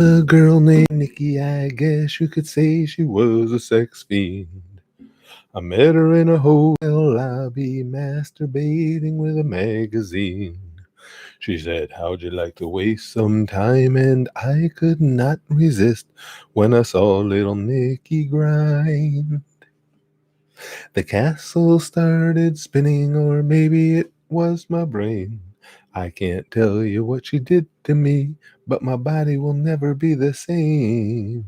A girl named Nikki, I guess you could say she was a sex fiend. I met her in a hotel lobby, masturbating with a magazine. She said, "How'd you like to waste some time?" And I could not resist when I saw little Nikki grind. The castle started spinning, or maybe it was my brain. I can't tell you what she did to me, but my body will never be the same.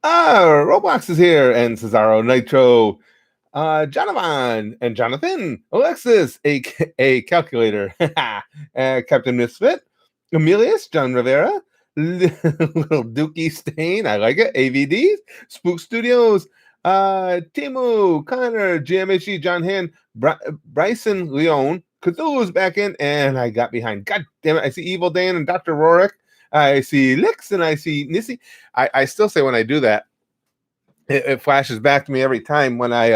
Roblox is here, and Cesaro Nitro, Jonathan, and Jonathan, Alexis, a calculator, Captain Misfit, Emilius, John Rivera, Little Dookie Stain, I like it, AVDs, Spook Studios, Timu, Connor, GMHG, John Han, Bryson Leone, Cthulhu's back in, and I got behind. God damn it, I see Evil Dan and Dr. Rorick. I see Lix and I see Nissy. I still say when I do that, it flashes back to me every time when I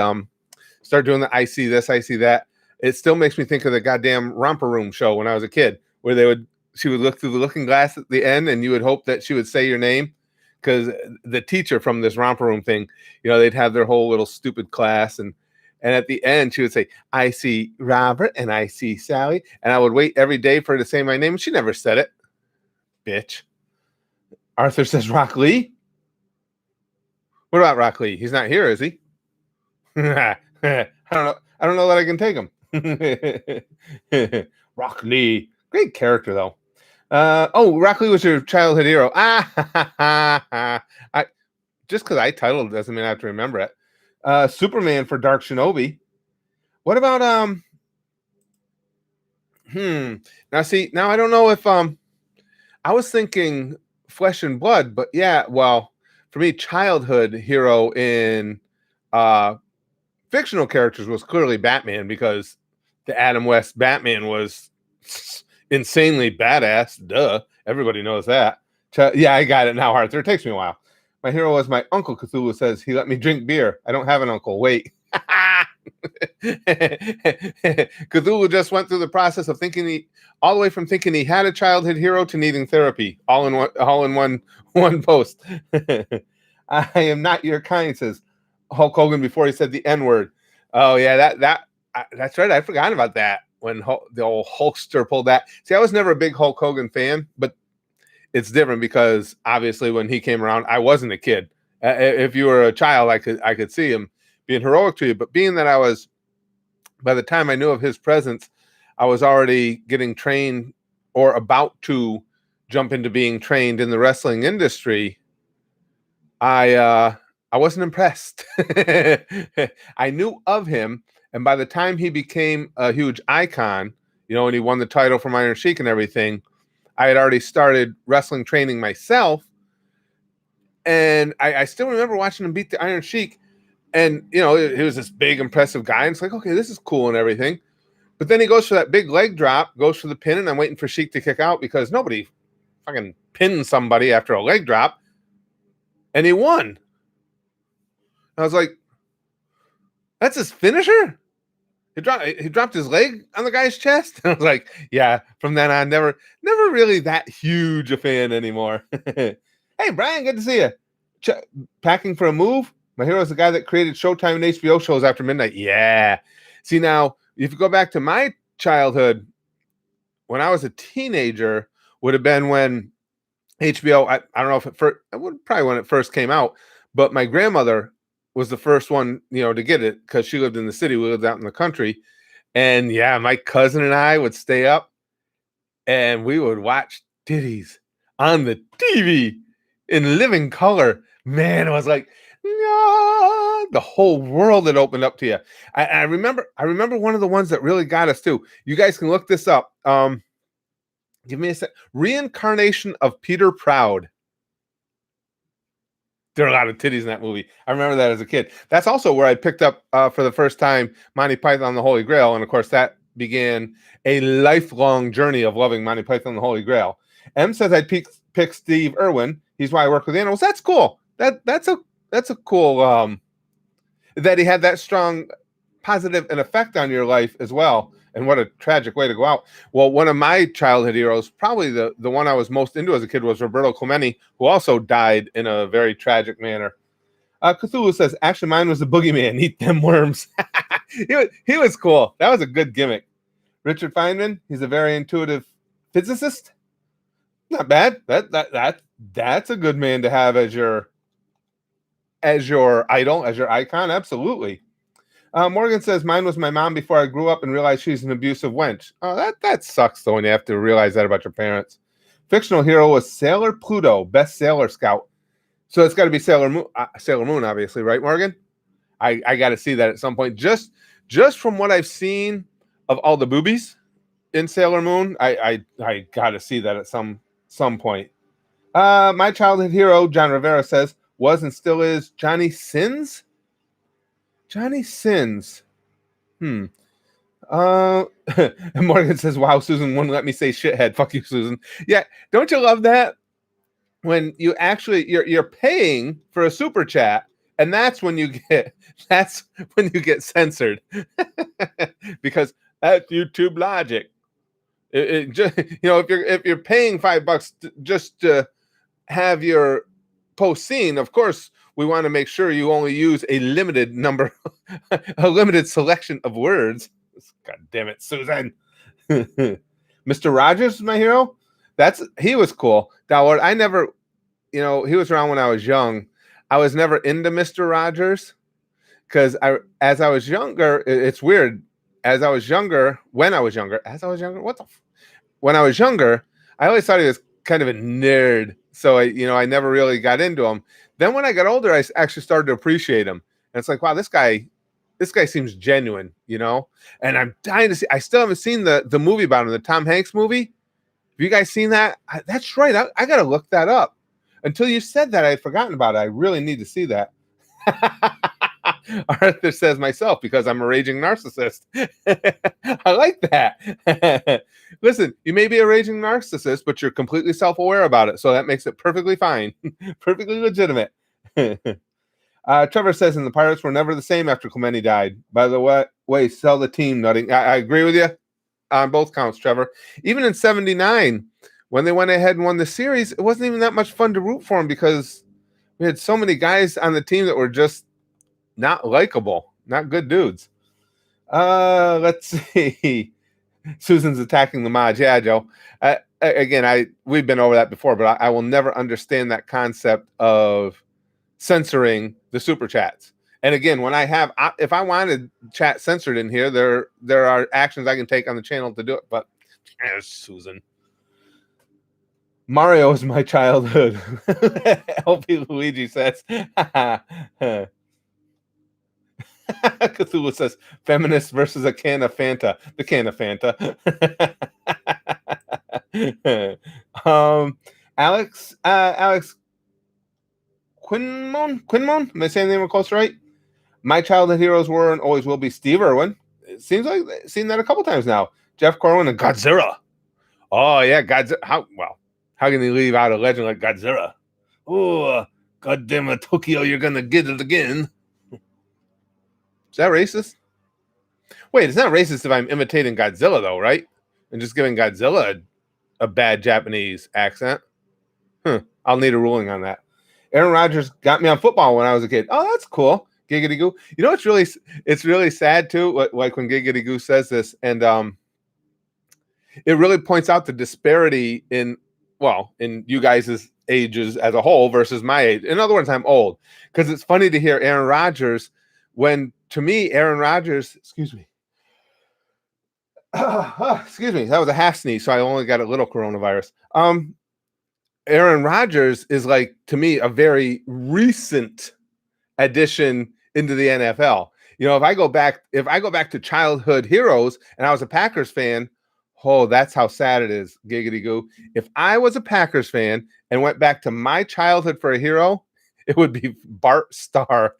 start doing the I see this, I see that. It still makes me think of the goddamn Romper Room show when I was a kid, where she would look through the looking glass at the end, and you would hope that she would say your name, because the teacher from this Romper Room thing, they'd have their whole little stupid class, and at the end she would say, "I see Robert and I see Sally," and I would wait every day for her to say my name, and she never said it. Bitch. Arthur says Rock Lee. What about Rock Lee? He's not here, is he? I don't know. I don't know that I can take him. Rock Lee, great character though. Rock Lee was your childhood hero. I just because I titled it doesn't mean I have to remember it. Superman for Dark Shinobi. What about Now see, now I don't know if I was thinking Flesh and Blood, but yeah, well, for me, childhood hero in fictional characters was clearly Batman, because the Adam West Batman was insanely badass. Duh. Everybody knows that. Yeah, I got it now, Arthur. It takes me a while. My hero was my uncle. Cthulhu says he let me drink beer. I don't have an uncle. Wait. Cthulhu just went through the process of thinking all the way from thinking he had a childhood hero to needing therapy, all in one post. I am not your kind, says Hulk Hogan before he said the N-word. Oh yeah, that's right. I forgot about that when the old Hulkster pulled that. See, I was never a big Hulk Hogan fan, but it's different because obviously when he came around, I wasn't a kid. If you were a child, I could see him being heroic to you. But being that by the time I knew of his presence, I was already getting trained or about to jump into being trained in the wrestling industry. I wasn't impressed. I knew of him, and by the time he became a huge icon, and he won the title from Iron Sheik and everything, I had already started wrestling training myself. And I still remember watching him beat the Iron Sheik. And, he was this big, impressive guy. And it's like, okay, this is cool and everything. But then he goes for that big leg drop, goes for the pin, and I'm waiting for Sheik to kick out because nobody fucking pinned somebody after a leg drop. And he won. I was like, that's his finisher? He dropped his leg on the guy's chest? I was like, yeah, from then on, never really that huge a fan anymore. Hey, Brian, good to see you. Packing for a move? My hero is the guy that created Showtime and HBO shows after midnight. Yeah. See, now, if you go back to my childhood, when I was a teenager, would have been when HBO, I don't know if probably when it first came out, but my grandmother was the first one, to get it because she lived in the city. We lived out in the country. And yeah, my cousin and I would stay up and we would watch titties on the TV in living color. Man, it was like, the whole world had opened up to you. I remember one of the ones that really got us too. You guys can look this up. Give me a sec. Reincarnation of Peter Proud. There are a lot of titties in that movie. I remember that as a kid. That's also where I picked up for the first time Monty Python and the Holy Grail. And of course, that began a lifelong journey of loving Monty Python and the Holy Grail. M says I'd pick Steve Irwin. He's why I work with animals. That's cool. That's a cool that he had that strong positive an effect on your life as well. And what a tragic way to go out. Well, one of my childhood heroes, probably the one I was most into as a kid, was Roberto Clemente, who also died in a very tragic manner. Cthulhu says, actually, mine was the boogeyman. Eat them worms. He was cool. That was a good gimmick. Richard Feynman, he's a very intuitive physicist. Not bad. That's a good man to have as your idol, as your icon. Absolutely. Morgan says, mine was my mom before I grew up and realized she's an abusive wench. Oh, that sucks, though, when you have to realize that about your parents. Fictional hero was Sailor Pluto, best Sailor Scout. So it's got to be Sailor Moon, obviously, right, Morgan? I got to see that at some point. Just from what I've seen of all the boobies in Sailor Moon, I got to see that at some point. My childhood hero, John Rivera says, was and still is Johnny Sins. Johnny Sins. Morgan says, wow, Susan wouldn't let me say shithead. Fuck you, Susan. Yeah, don't you love that? When you actually you're paying for a super chat, and that's when you get censored. Because that's YouTube logic. It just, if you're paying $5 just to have your post seen, of course we want to make sure you only use a limited number, a limited selection of words. God damn it, Susan. Mr. Rogers is my hero. He was cool. Downward. I never, he was around when I was young. I was never into Mr. Rogers because as I was younger, it's weird. When I was younger, I always thought he was kind of a nerd. So I never really got into him. Then when I got older, I actually started to appreciate him. And it's like, wow, this guy seems genuine, and I'm dying to see. I still haven't seen the movie about him, the Tom Hanks movie. Have you guys seen that? That's right. I got to look that up. Until you said that, I had forgotten about it. I really need to see that. Arthur says myself, because I'm a raging narcissist. I like that. Listen, you may be a raging narcissist, but you're completely self-aware about it. So that makes it perfectly fine. Perfectly legitimate. Trevor says, and the Pirates were never the same after Clemente died. By the way, sell the team, nutting. I agree with you on both counts, Trevor. Even in 79, when they went ahead and won the series, it wasn't even that much fun to root for them because we had so many guys on the team that were just not likable, not good dudes. Let's see. Susan's attacking the mods. Yeah, Joe. We've been over that before, but I will never understand that concept of censoring the super chats. And again, if I wanted chat censored in here, there are actions I can take on the channel to do it. But Susan. Mario is my childhood. LP Luigi says. Cthulhu says, feminist versus a can of Fanta. The can of Fanta. Alex Quinmon? Am I saying the name close right? My childhood heroes were and always will be Steve Irwin. It seems like I've seen that a couple times now. Jeff Corwin and Godzilla. Oh, yeah, Godzilla. How can they leave out a legend like Godzilla? Oh, goddamn it, Tokyo, you're going to get it again. Is that racist? Wait, it's not racist if I'm imitating Godzilla, though, right? And just giving Godzilla a bad Japanese accent. I'll need a ruling on that. Aaron Rodgers got me on football when I was a kid. Oh, that's cool. Giggity goo. It's really sad, too, like when Giggity goo says this. And it really points out the disparity in you guys' ages as a whole versus my age. In other words, I'm old. Because it's funny to hear Aaron Rodgers when, to me, Aaron Rodgers, excuse me, that was a half sneeze, so I only got a little coronavirus. Aaron Rodgers is, like, to me, a very recent addition into the NFL. If I go back to childhood heroes and I was a Packers fan, oh, that's how sad it is, Giggity goo. If I was a Packers fan and went back to my childhood for a hero, it would be Bart Starr.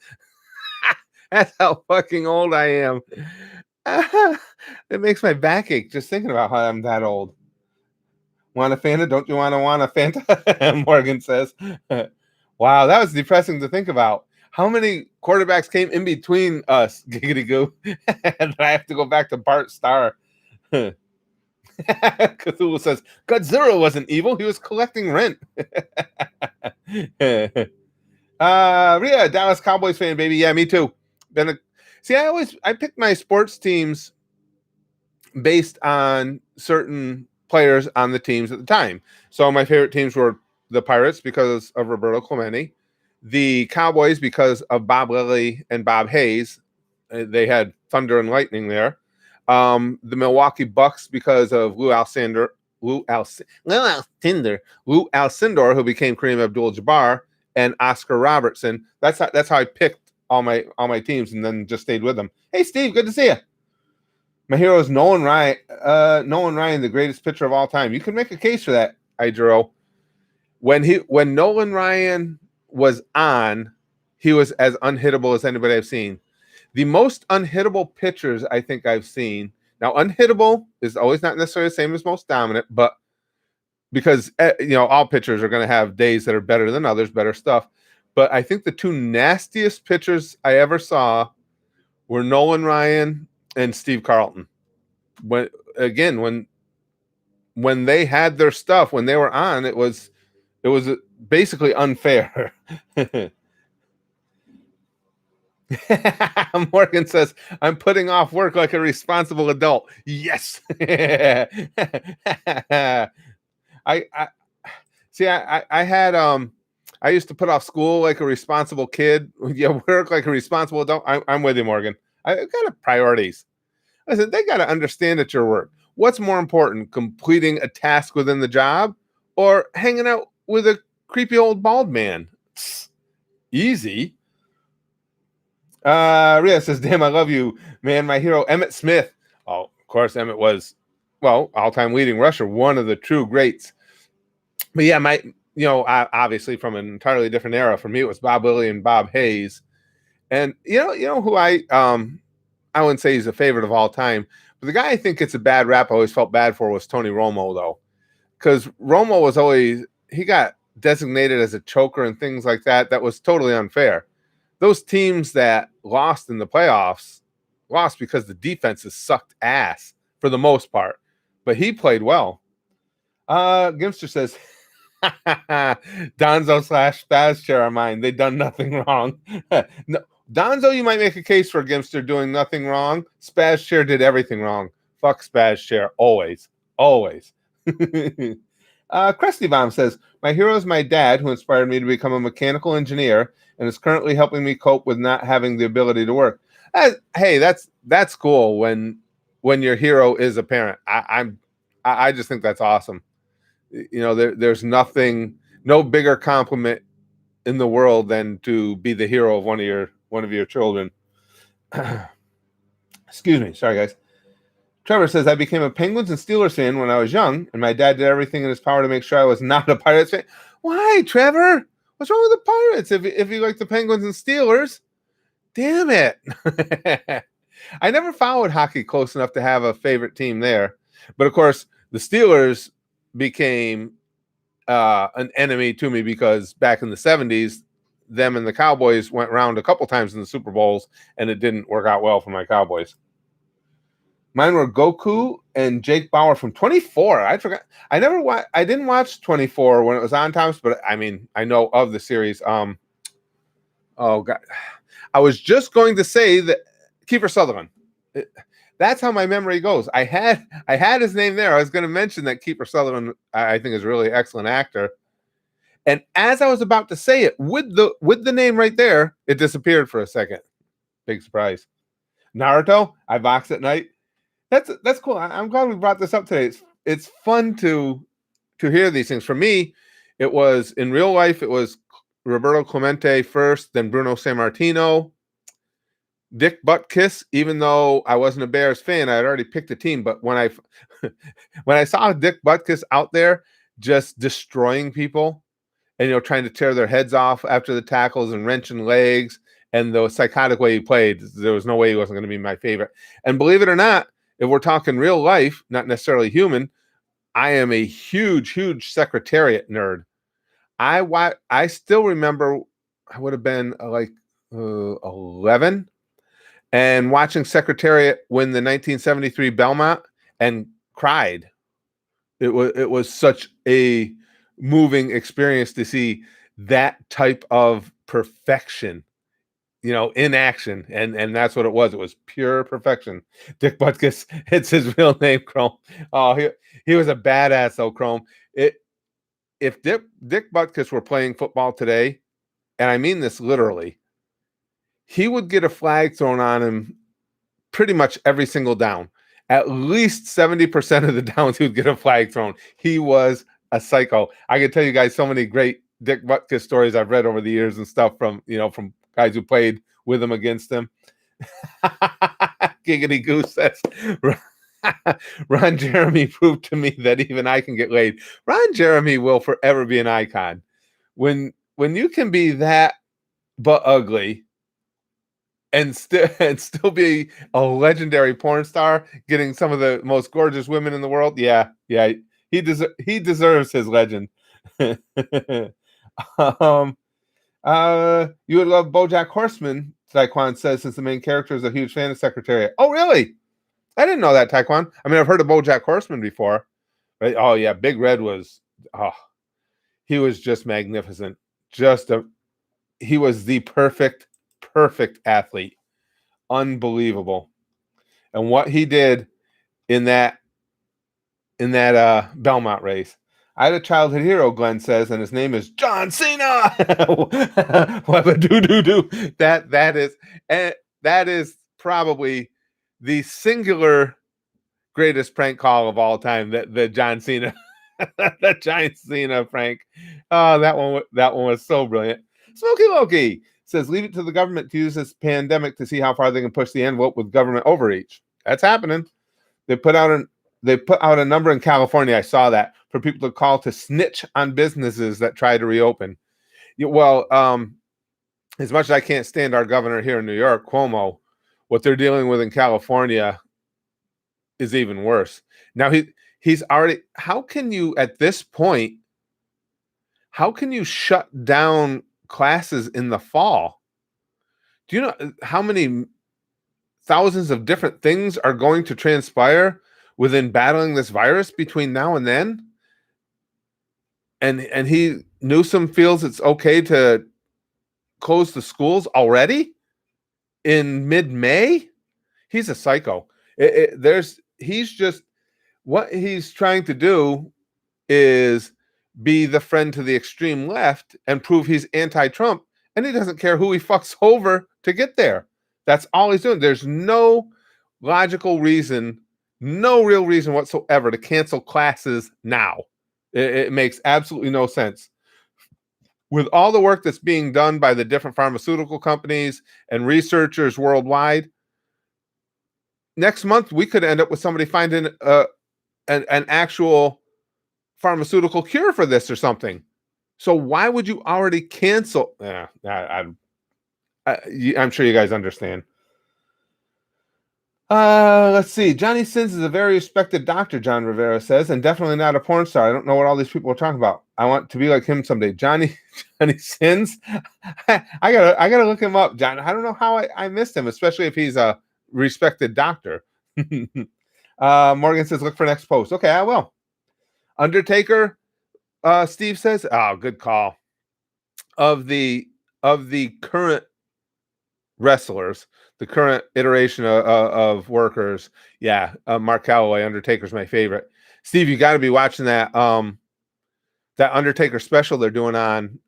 That's how fucking old I am. It makes my back ache just thinking about how I'm that old. Want a Fanta? Don't you want a Fanta? Morgan says. Wow, that was depressing to think about. How many quarterbacks came in between us, Giggity goo? And I have to go back to Bart Starr. Cthulhu says Godzilla wasn't evil; he was collecting rent. Yeah, Dallas Cowboys fan, baby. Yeah, me too. I pick my sports teams based on certain players on the teams at the time. So my favorite teams were the Pirates because of Roberto Clemente, the Cowboys because of Bob Lilly and Bob Hayes. They had thunder and lightning there. The Milwaukee Bucks because of Lou Alcindor, who became Kareem Abdul-Jabbar, and Oscar Robertson. That's how I picked all my teams and then just stayed with them. Hey, Steve, good to see you. My hero is Nolan Ryan. Nolan Ryan, the greatest pitcher of all time. You can make a case for that, Idro. When Nolan Ryan was on, he was as unhittable as anybody I've seen. The most unhittable pitchers I think I've seen. Now, unhittable is always not necessarily the same as most dominant, but because all pitchers are going to have days that are better than others, better stuff. But I think the two nastiest pitchers I ever saw were Nolan Ryan and Steve Carlton. When they had their stuff, when they were on, it was basically unfair. Morgan says, I'm putting off work like a responsible adult. Yes. I used to put off school like a responsible kid. Yeah, work like a responsible adult. I'm with you, Morgan. I've got priorities. I said, they got to understand at your work. What's more important, completing a task within the job or hanging out with a creepy old bald man? Easy. Rhea says, damn, I love you, man. My hero, Emmitt Smith. Oh, of course, Emmitt was, all-time leading rusher, one of the true greats. But yeah, obviously from an entirely different era. For me, it was Bob Lilly and Bob Hayes. And you know who I wouldn't say he's a favorite of all time, but the guy I think gets a bad rap I always felt bad for was Tony Romo, though. Because Romo was he got designated as a choker and things like that. That was totally unfair. Those teams that lost in the playoffs lost because the defenses sucked ass for the most part. But he played well. Gimster says, Donzo / Spaz chair are mine. They done nothing wrong. No, Donzo, you might make a case for Gimster doing nothing wrong. Spaz chair did everything wrong. Fuck Spaz chair. Always. Krusty Bomb says, my hero is my dad, who inspired me to become a mechanical engineer and is currently helping me cope with not having the ability to work. Hey, that's cool when your hero is a parent. I just think that's awesome. There's no bigger compliment in the world than to be the hero of one of your children. Excuse me. Sorry, guys. Trevor says, I became a Penguins and Steelers fan when I was young, and my dad did everything in his power to make sure I was not a Pirates fan. Why, Trevor? What's wrong with the Pirates if you like the Penguins and Steelers? Damn it. I never followed hockey close enough to have a favorite team there. But, of course, the Steelers became an enemy to me because back in the 70s, them and the Cowboys went around a couple times in the Super Bowls, and it didn't work out well for my Cowboys. Mine were Goku and Jake Bauer from 24. I forgot. I didn't watch 24 when it was on, Thomas, but I mean, I know of the series. Oh God, I was just going to say that Kiefer Sutherland. That's how my memory goes. I had his name there. I was going to mention that Kiefer Sutherland, I think, is a really excellent actor. And as I was about to say it, with the name right there, it disappeared for a second. Big surprise. Naruto. I box at night. That's cool. I'm glad we brought this up today. It's fun to hear these things. For me, it was in real life. It was Roberto Clemente first, then Bruno Sammartino, Dick Butkus. Even though I wasn't a Bears fan, I had already picked a team. But when I saw Dick Butkus out there just destroying people and trying to tear their heads off after the tackles and wrenching legs and the psychotic way he played, there was no way he wasn't going to be my favorite. And believe it or not, if we're talking real life, not necessarily human, I am a huge, huge Secretariat nerd. I still remember I would have been 11 and watching Secretariat win the 1973 Belmont and cried. It was such a moving experience to see that type of perfection, in action, and that's what it was. It was pure perfection. Dick Butkus, it's his real name, Chrome. Oh, he was a badass, though, Chrome. If Dick Butkus were playing football today, and I mean this literally, he would get a flag thrown on him pretty much every single down. At least 70% of the downs, he would get a flag thrown. He was a psycho. I can tell you guys so many great Dick Butkus stories I've read over the years and stuff from guys who played with him, against him. Giggity Goose says, Ron Jeremy proved to me that even I can get laid. Ron Jeremy will forever be an icon. When you can be that but ugly and still be a legendary porn star, getting some of the most gorgeous women in the world, yeah, he deserves his legend. You would love BoJack Horseman, Taekwon says, since the main character is a huge fan of Secretariat. Oh, really? I didn't know that, Taekwon. I mean, I've heard of BoJack Horseman before. Right? Oh, yeah, Big Red was, he was just magnificent. He was the perfect athlete. Unbelievable. And what he did in that Belmont race. I had a childhood hero, Glenn says, and his name is John Cena. That is probably the singular greatest prank call of all time. The John Cena, the John Cena prank. Oh, that one was so brilliant. Smokey Loki says, leave it to the government to use this pandemic to see how far they can push the envelope with government overreach. That's happening. They put out a number in California. I saw that, for people to call to snitch on businesses that try to reopen. Well, as much as I can't stand our governor here in New York, Cuomo, what they're dealing with in California is even worse. Now he's already. How can you at this point? How can you shut down classes in the fall? Do you know how many thousands of different things are going to transpire within battling this virus between now and then? And Newsom feels it's okay to close the schools already in mid-May. He's a psycho. He's just, what he's trying to do is be the friend to the extreme left and prove he's anti-Trump, and he doesn't care who he fucks over to get there. That's all he's doing. There's no logical reason, no real reason whatsoever to cancel classes now. It makes absolutely no sense. With all the work that's being done by the different pharmaceutical companies and researchers worldwide, next month we could end up with somebody finding an actual pharmaceutical cure for this or something. So why would you already cancel? I'm sure you guys understand. Let's see. Johnny Sins is a very respected doctor, John Rivera says, and definitely not a porn star. I don't know what all these people are talking about. I want to be like him someday. Johnny Sins. I gotta look him up, John. I don't know how I missed him, especially if he's a respected doctor. Morgan says, look for next post. Okay, I will. Undertaker, Steve says, oh, good call. Of the current wrestlers, the current iteration of workers, Mark Calloway, Undertaker's my favorite. Steve, you got to be watching that Undertaker special they're doing on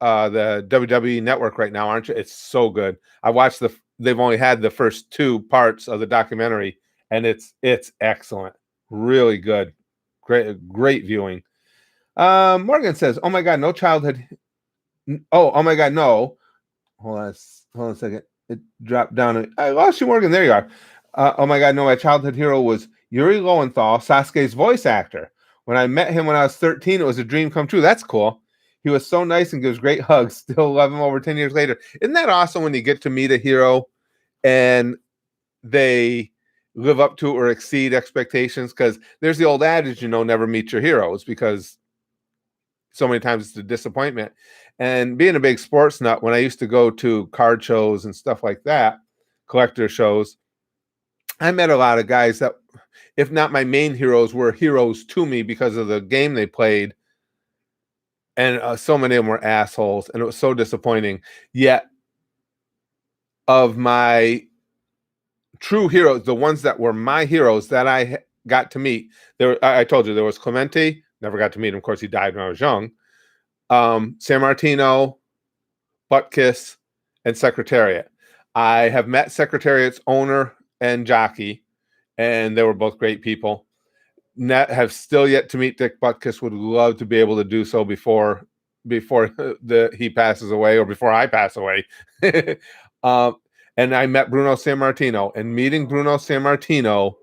the WWE Network right now, aren't you? It's so good. I watched they've only had the first 2 parts of the documentary, and it's excellent, really good, great viewing. Morgan says, "Oh my God, no childhood." Oh my God, no. Hold on a second. It dropped down. I lost you, Morgan. There you are. Oh my God, no. My childhood hero was Yuri Lowenthal, Sasuke's voice actor. When I met him when I was 13, it was a dream come true. That's cool. He was so nice and gives great hugs. Still love him over 10 years later. Isn't that awesome when you get to meet a hero and they live up to or exceed expectations? Because there's the old adage, never meet your heroes, because so many times it's a disappointment. And being a big sports nut, when I used to go to card shows and stuff like that, collector shows, I met a lot of guys that if not my main heroes, were heroes to me because of the game they played. And so many of them were assholes, and it was so disappointing. Yet, of my true heroes, the ones that were my heroes that I got to meet, I told you there was Clemente, never got to meet him. Of course, he died when I was young. San Martino, Butkus, and Secretariat. I have met Secretariat's owner and jockey, and they were both great people. Have still yet to meet Dick Butkus. Would love to be able to do so before he passes away, or before I pass away. And I met Bruno San Martino, and meeting Bruno San Martino,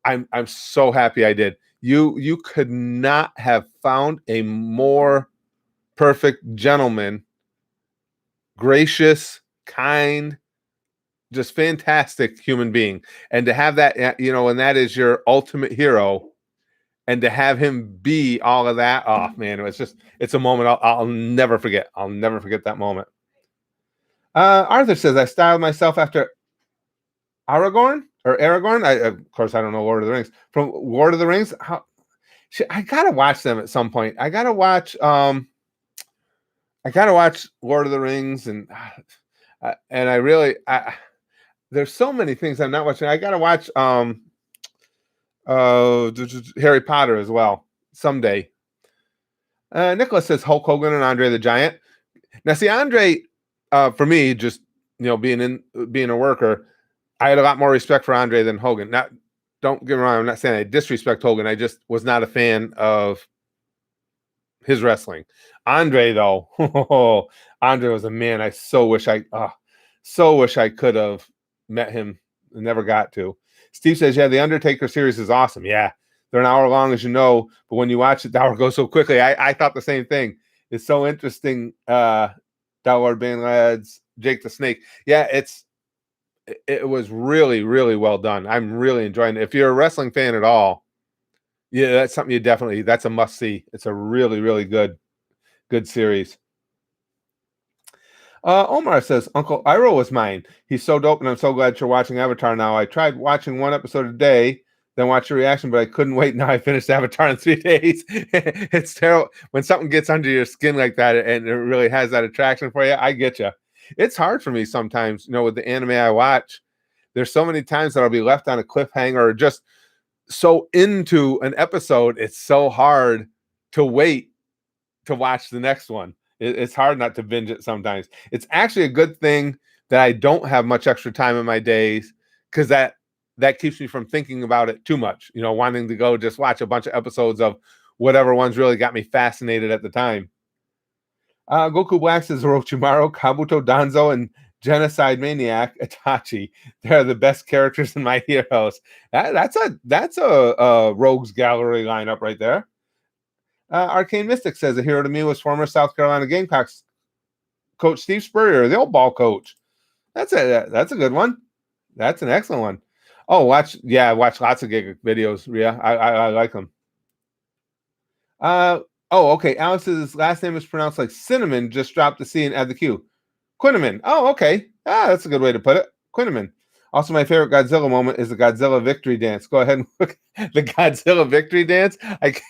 I'm so happy I did. You could not have found a more perfect gentleman, gracious, kind, just fantastic human being. And to have that, and that is your ultimate hero, and to have him be all of that, oh man, it's a moment I'll never forget. I'll never forget that moment. Arthur says, I styled myself after Aragorn. Of course, I don't know Lord of the Rings. From Lord of the Rings, I gotta watch them at some point. I gotta watch Lord of the Rings, and I really, there's so many things I'm not watching. I gotta watch Harry Potter as well someday. Nicholas says Hulk Hogan and Andre the Giant. Now, see, Andre, for me, just being a worker, I had a lot more respect for Andre than Hogan. Don't get me wrong, I'm not saying I disrespect Hogan. I just was not a fan of his wrestling. Andre, though, Andre was a man. I so wish I could have met him. Never got to. Steve says, yeah, the Undertaker series is awesome. Yeah, they're an hour long, as you know, but when you watch it, the hour goes so quickly. I thought the same thing. It's so interesting. Dalward Band Lads, Jake the Snake. Yeah, it was really, really well done. I'm really enjoying it. If you're a wrestling fan at all, yeah, that's something that's a must see. It's a really, really good series. Omar says, Uncle Iroh was mine. He's so dope, and I'm so glad you're watching Avatar now. I tried watching one episode a day, then watch your reaction, but I couldn't wait. Now I finished Avatar in 3 days. It's terrible. When something gets under your skin like that and it really has that attraction for you, I get you. It's hard for me sometimes, with the anime I watch. There's so many times that I'll be left on a cliffhanger or just so into an episode, it's so hard to wait to watch the next one. It's hard not to binge it sometimes. It's actually a good thing that I don't have much extra time in my days, because that keeps me from thinking about it too much, wanting to go just watch a bunch of episodes of whatever ones really got me fascinated at the time. Goku Black says Orochimaru, Kabuto, Danzo, and Genocide Maniac Itachi. They're the best characters in my heroes. That's a rogues gallery lineup right there. Arcane Mystic says a hero to me was former South Carolina Gamecocks coach Steve Spurrier, the old ball coach. That's a good one. That's an excellent one. Oh, watch lots of gig videos, Rhea. I like them. Okay. Alex's last name is pronounced like cinnamon. Just drop the C and add the Q. Quinnaman. Oh, okay. That's a good way to put it. Quinnaman. Also, my favorite Godzilla moment is the Godzilla victory dance. Go ahead and look the Godzilla victory dance. I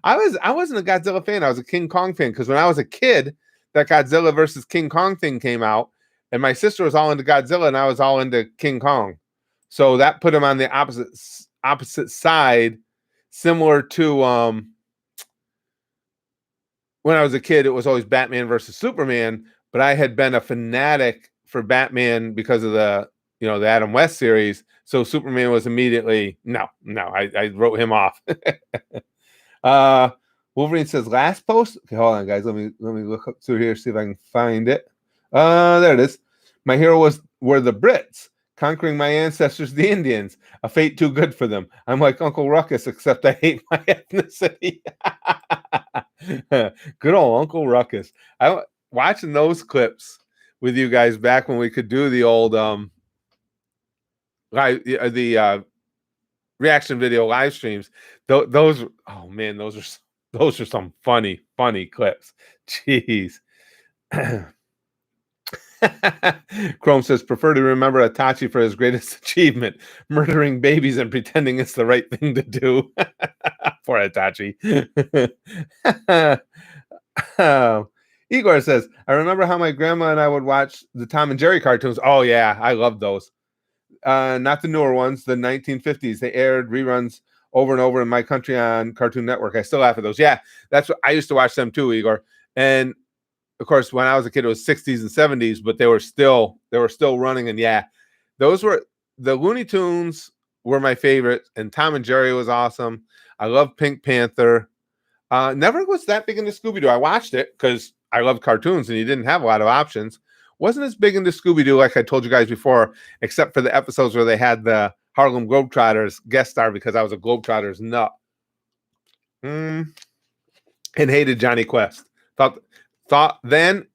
wasn't a Godzilla fan. I was a King Kong fan, because when I was a kid, that Godzilla versus King Kong thing came out, and my sister was all into Godzilla, and I was all into King Kong. So that put him on the opposite side, similar to when I was a kid, it was always Batman versus Superman, but I had been a fanatic for Batman because of the Adam West series. So Superman was immediately no. I wrote him off. Wolverine says last post. Okay, hold on, guys. Let me look up through here, see if I can find it. There it is. My hero were the Brits, conquering my ancestors, the Indians. A fate too good for them. I'm like Uncle Ruckus, except I hate my ethnicity. Good old Uncle Ruckus. I watching those clips with you guys back when we could do the old reaction video live streams. Those are some funny clips. Jeez. Chrome says, prefer to remember Itachi for his greatest achievement, murdering babies and pretending it's the right thing to do. Poor Itachi. Igor says, I remember how my grandma and I would watch the Tom and Jerry cartoons. Oh, yeah, I love those. Not the newer ones, the 1950s. They aired reruns over and over in my country on Cartoon Network. I still laugh at those. Yeah, that's what I used to watch them too, Igor. And of course, when I was a kid, it was 60s and 70s, but they were still running. And yeah, those were the Looney Tunes were my favorite, and Tom and Jerry was awesome. I love Pink Panther. Never was that big into Scooby-Doo. I watched it because I love cartoons and you didn't have a lot of options. Wasn't as big into Scooby-Doo like I told you guys before, except for the episodes where they had the Harlem Globetrotters guest star because I was a Globetrotters nut. And hated Johnny Quest. Thought then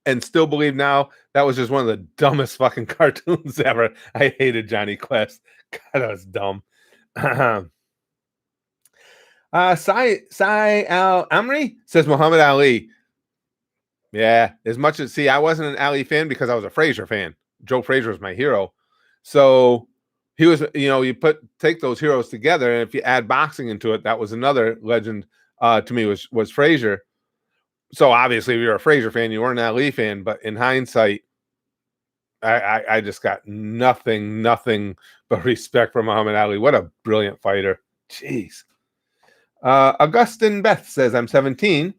and still believe now that was just one of the dumbest fucking cartoons ever. I hated Johnny Quest. God, that was dumb. Sai Al Amri says Muhammad Ali. Yeah, as much as I wasn't an Ali fan because I was a Frazier fan. Joe Frazier was my hero. So he was, you take those heroes together, and if you add boxing into it, that was another legend to me was Frazier. So obviously, if you're a Frazier fan, you weren't an Ali fan. But in hindsight, I just got nothing but respect for Muhammad Ali. What a brilliant fighter! Jeez. Augustine Beth says, I'm 17,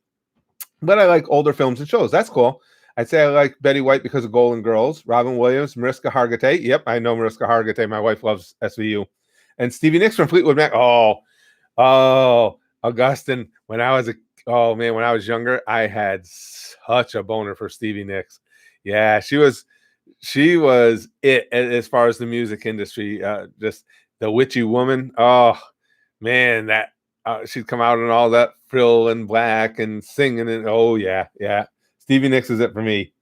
but I like older films and shows. That's cool. I'd say I like Betty White because of Golden Girls, Robin Williams, Mariska Hargitay. Yep, I know Mariska Hargitay. My wife loves SVU. And Stevie Nicks from Fleetwood Mac. Oh, Augustine. When I was younger, I had such a boner for Stevie Nicks. Yeah, she was it as far as the music industry. Just the witchy woman. Oh man, that she'd come out in all that frill and black and singing and oh yeah. Stevie Nicks is it for me.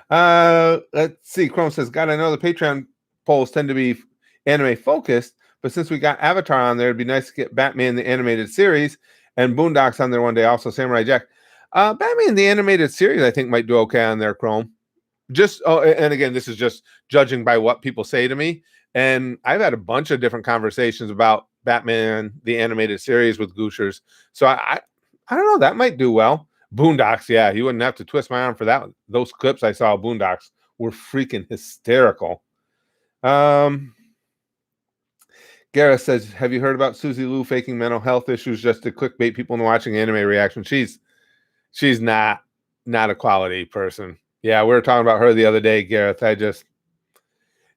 Let's see. Chrome says, God, I know the Patreon polls tend to be anime focused, but since we got Avatar on there, it'd be nice to get Batman the animated series and Boondocks on there one day. Also, Samurai Jack. Batman the animated series, I think, might do okay on there, Chrome. And again, this is just judging by what people say to me. And I've had a bunch of different conversations about Batman the animated series with Gooshers. So I don't know. That might do well. Boondocks, yeah, you wouldn't have to twist my arm for that. Those clips I saw of Boondocks were freaking hysterical. Gareth says, have you heard about Susie Liu faking mental health issues just to clickbait people into watching anime reaction? She's not a quality person. Yeah, we were talking about her the other day, Gareth.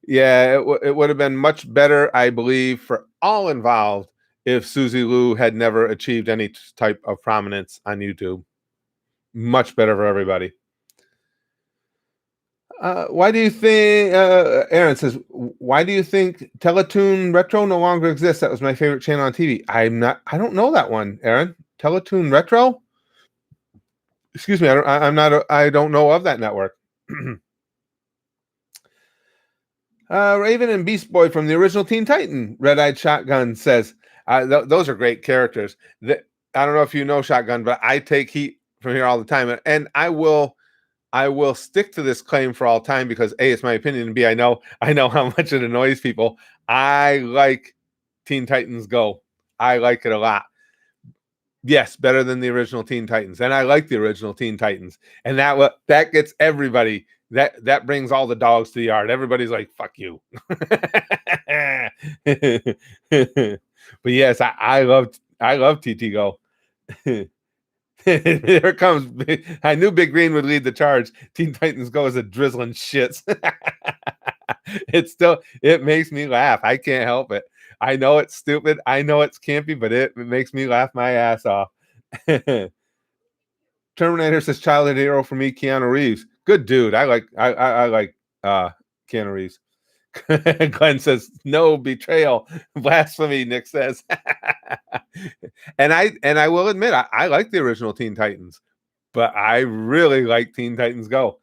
It would have been much better, I believe, for all involved if Susie Liu had never achieved any type of prominence on YouTube. Much better for everybody. Why do you think, Aaron says, why do you think Teletoon Retro no longer exists? That was my favorite channel on TV. I don't know that one, Aaron. Teletoon Retro? Excuse me, I don't know of that network. Raven and Beast Boy from the original Teen Titan, Red Eyed Shotgun says, those are great characters. I don't know if you know Shotgun, but I take heat from here all the time. And I will stick to this claim for all time because A, it's my opinion, and B, I know how much it annoys people. I like Teen Titans Go. I like it a lot. Yes, better than the original Teen Titans. And I like the original Teen Titans. And that gets everybody. That brings all the dogs to the yard. Everybody's like, fuck you. But yes, I love TT Go. Here comes. I knew Big Green would lead the charge. Teen Titans Go is a drizzling shits. It makes me laugh. I can't help it. I know it's stupid. I know it's campy, but it makes me laugh my ass off. Terminator says childhood hero for me, Keanu Reeves. Good dude. I like Keanu Reeves. Glenn says no betrayal, blasphemy. Nick says, and I will admit I like the original Teen Titans, but I really like Teen Titans Go.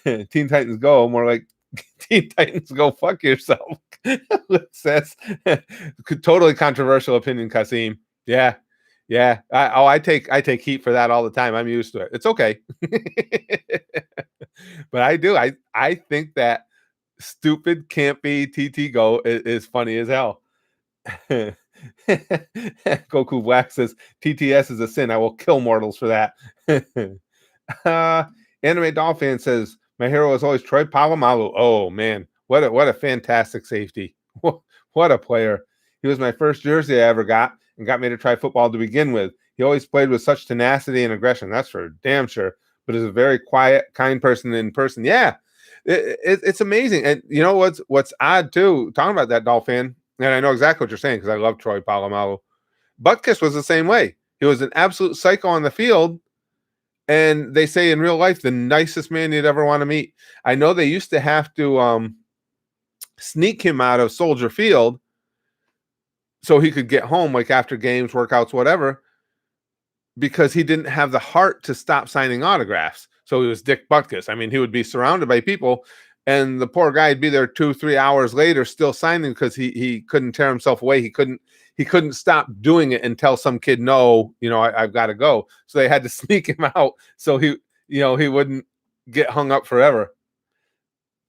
Teen Titans Go, more like Teen Titans Go fuck yourself. Says totally controversial opinion, Kasim. Yeah, Yeah. I take heat for that all the time. I'm used to it. It's okay. But I do. I think that stupid campy TT Go is funny as hell. Goku Black says TTS is a sin. I will kill mortals for that. uh, Anime Dolphin says my hero is always Troy Polamalu. Oh man, what a fantastic safety. What a player. He was my first jersey I ever got and got me to try football to begin with. He always played with such tenacity and aggression. That's for damn sure. But is a very quiet, kind person in person. Yeah, it's amazing. And you know what's odd too? Talking about that Dolphin, and I know exactly what you're saying because I love Troy Polamalu. Butkus was the same way. He was an absolute psycho on the field, and they say in real life the nicest man you'd ever want to meet. I know they used to have to sneak him out of Soldier Field so he could get home, like after games, workouts, whatever, because he didn't have the heart to stop signing autographs. So he was Dick Butkus. I mean, he would be surrounded by people, and the poor guy'd be there 2-3 hours later still signing because he couldn't tear himself away. He couldn't stop doing it and tell some kid, no, I've got to go. So they had to sneak him out so he wouldn't get hung up forever.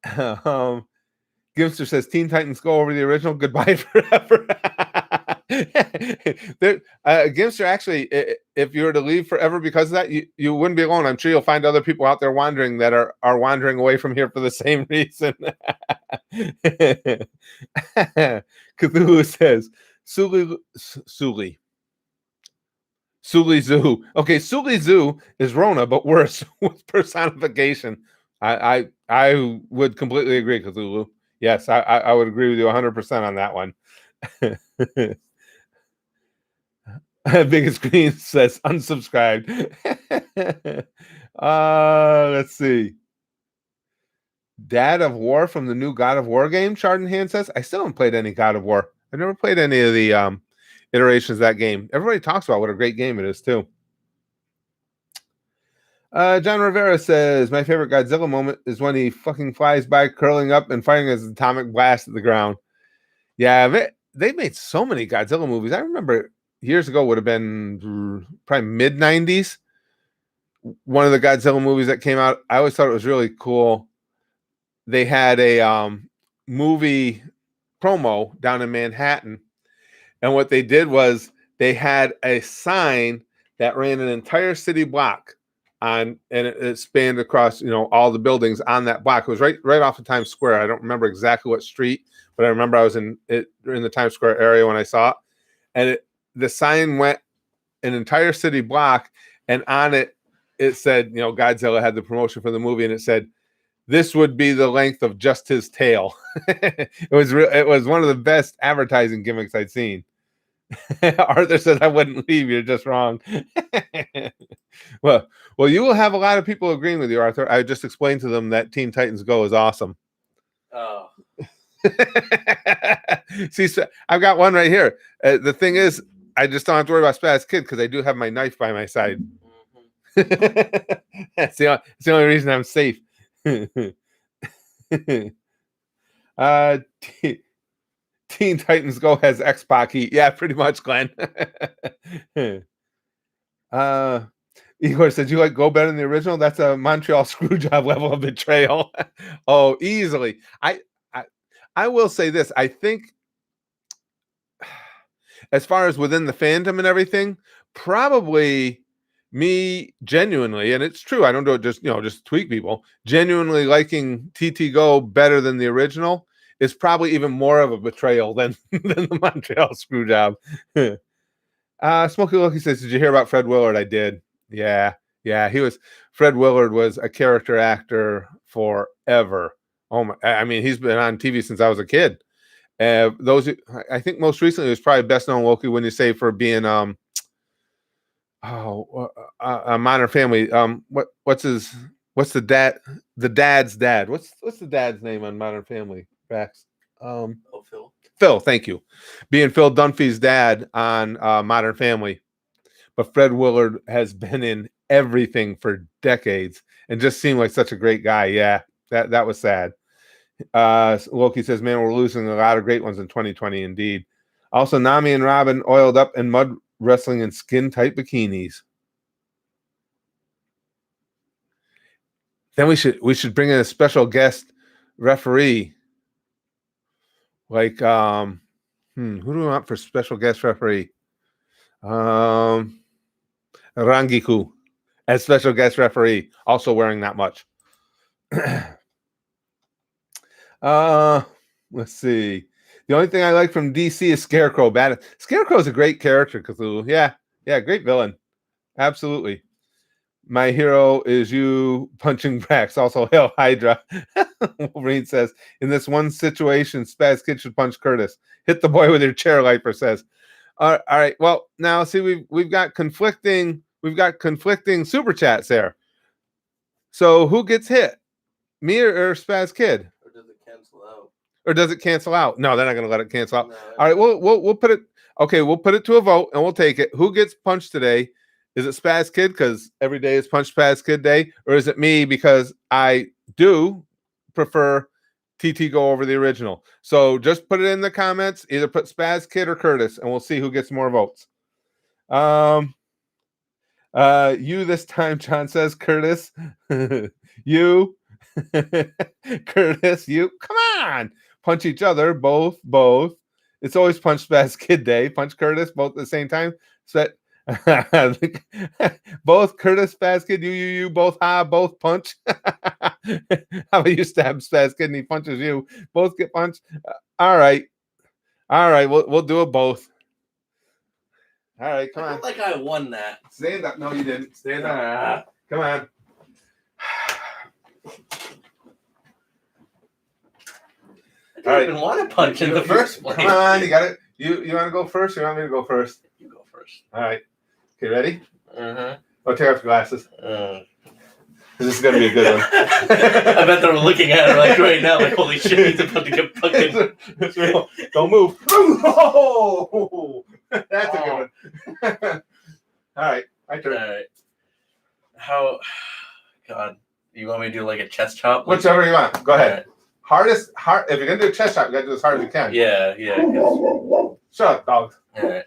Gimster says Teen Titans Go over the original. Goodbye forever. Gimster, actually, if you were to leave forever because of that, you wouldn't be alone. I'm sure you'll find other people out there wandering that are wandering away from here for the same reason. Cthulhu says Suli Zoo. Okay, Suli Zoo is Rona, but worse with personification. I would completely agree, Cthulhu. Yes, I would agree with you 100% on that one. Biggest Screen says unsubscribed. Let's see. Dad of War from the new God of War game, Chardon says. I still haven't played any God of War. I've never played any of the iterations of that game. Everybody talks about what a great game it is, too. John Rivera says, my favorite Godzilla moment is when he fucking flies by, curling up and firing his atomic blast at the ground. Yeah, they made so many Godzilla movies. I remember years ago would have been probably mid-90s. One of the Godzilla movies that came out, I always thought it was really cool. They had a movie promo down in Manhattan, and what they did was they had a sign that ran an entire city block and it spanned across all the buildings on that block. It was right off of Times Square. I don't remember exactly what street, but I remember I was in the Times Square area when I saw it, and the sign went an entire city block, and on it said, Godzilla had the promotion for the movie, and it said, this would be the length of just his tail. It was one of the best advertising gimmicks I'd seen. Arthur says, I wouldn't leave. You're just wrong. Well, you will have a lot of people agreeing with you, Arthur. I just explained to them that Teen Titans Go is awesome. Oh. See, so I've got one right here. The thing is, I just don't have to worry about Spaz Kid because I do have my knife by my side. Mm-hmm. That's the only reason I'm safe. Teen Titans Go has X-Pac heat. Yeah, pretty much, Glenn. Igor said, you like Go better than the original? That's a Montreal Screwjob level of betrayal. Oh, easily. I will say this. I think as far as within the fandom and everything, probably me genuinely, and it's true, I don't do it just tweak people, genuinely liking TT Go better than the original is probably even more of a betrayal than the Montreal Screwjob. Smokey Loki says, did you hear about Fred Willard? I did. Yeah. Fred Willard was a character actor forever. Oh my, I mean, he's been on TV since I was a kid. I think most recently was probably best known Loki when you say for being a Modern Family. What's the dad's dad? What's the dad's name on Modern Family? Rex. Phil. Phil, thank you. Being Phil Dunphy's dad on Modern Family. But Fred Willard has been in everything for decades and just seemed like such a great guy. Yeah, that was sad. Loki says, man, we're losing a lot of great ones in 2020 indeed. Also, Nami and Robin oiled up and mud wrestling in skin tight bikinis. Then we should bring in a special guest referee. Like who do we want for special guest referee? Rangiku as special guest referee, also wearing that much. Let's see. The only thing I like from DC is Scarecrow. Scarecrow is a great character, Cthulhu. Yeah, great villain. Absolutely. My hero is you punching Brax. Also, Hail Hydra. Wolverine says, in this one situation, Spaz Kid should punch Curtis. Hit the boy with your chair, Lifer says. All right. Well, now see, we've got conflicting super chats there. So who gets hit? Me or Spaz Kid? Or does it cancel out? Or does it cancel out? No, they're not going to let it cancel out. No, All right, we'll put it. Okay, we'll put it to a vote and we'll take it. Who gets punched today? Is it Spaz Kid because every day is Punch Spaz Kid Day, or is it me because I do prefer TT go over the original? So just put it in the comments. Either put Spaz Kid or Curtis, and we'll see who gets more votes. You this time, John says Curtis. You. Curtis, you come on, punch each other, both. It's always Punch Spaz Kid Day. Punch Curtis both at the same time. Both Curtis, Spaz Kid, you both both punch. How about you stab Spaz Kid and he punches you? Both get punched. All right. We'll do it both. All right, come on. I feel like I won that. Stand up. No, you didn't. Stand up. Come on. I didn't even want to punch in the first place. Come on, you got it. You want to go first or you want me to go first? You go first. All right. Okay, ready? Uh-huh. Oh, take off your glasses. This is going to be a good one. I bet they're looking at it like right now, like, holy shit, he's about to get fucking... It's real. Don't move. Oh, that's a good one. All right, my turn. All right. How... God, you want me to do like a chest chop? Whichever you want. Go ahead. Right. If you're going to do a chest chop, you got to do as hard as you can. Yeah. Shut up, dog. All right.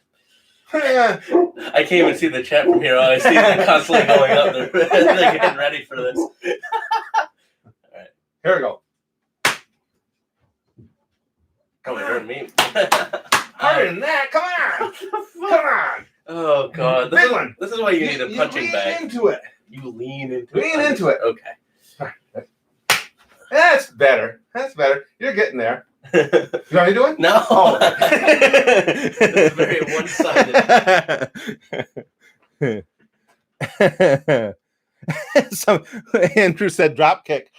I can't even see the chat from here. I see them constantly going up. They're getting ready for this. All right. Here we go. Probably hurt me. Harder than that. Come on. Come on. Oh, God. Big one. This is why you need a punching bag. Lean into it. You lean into it. Lean into it. Okay. That's better. You're getting there. You want me to do it? No. Oh. It's very one-sided. Andrew said drop kick.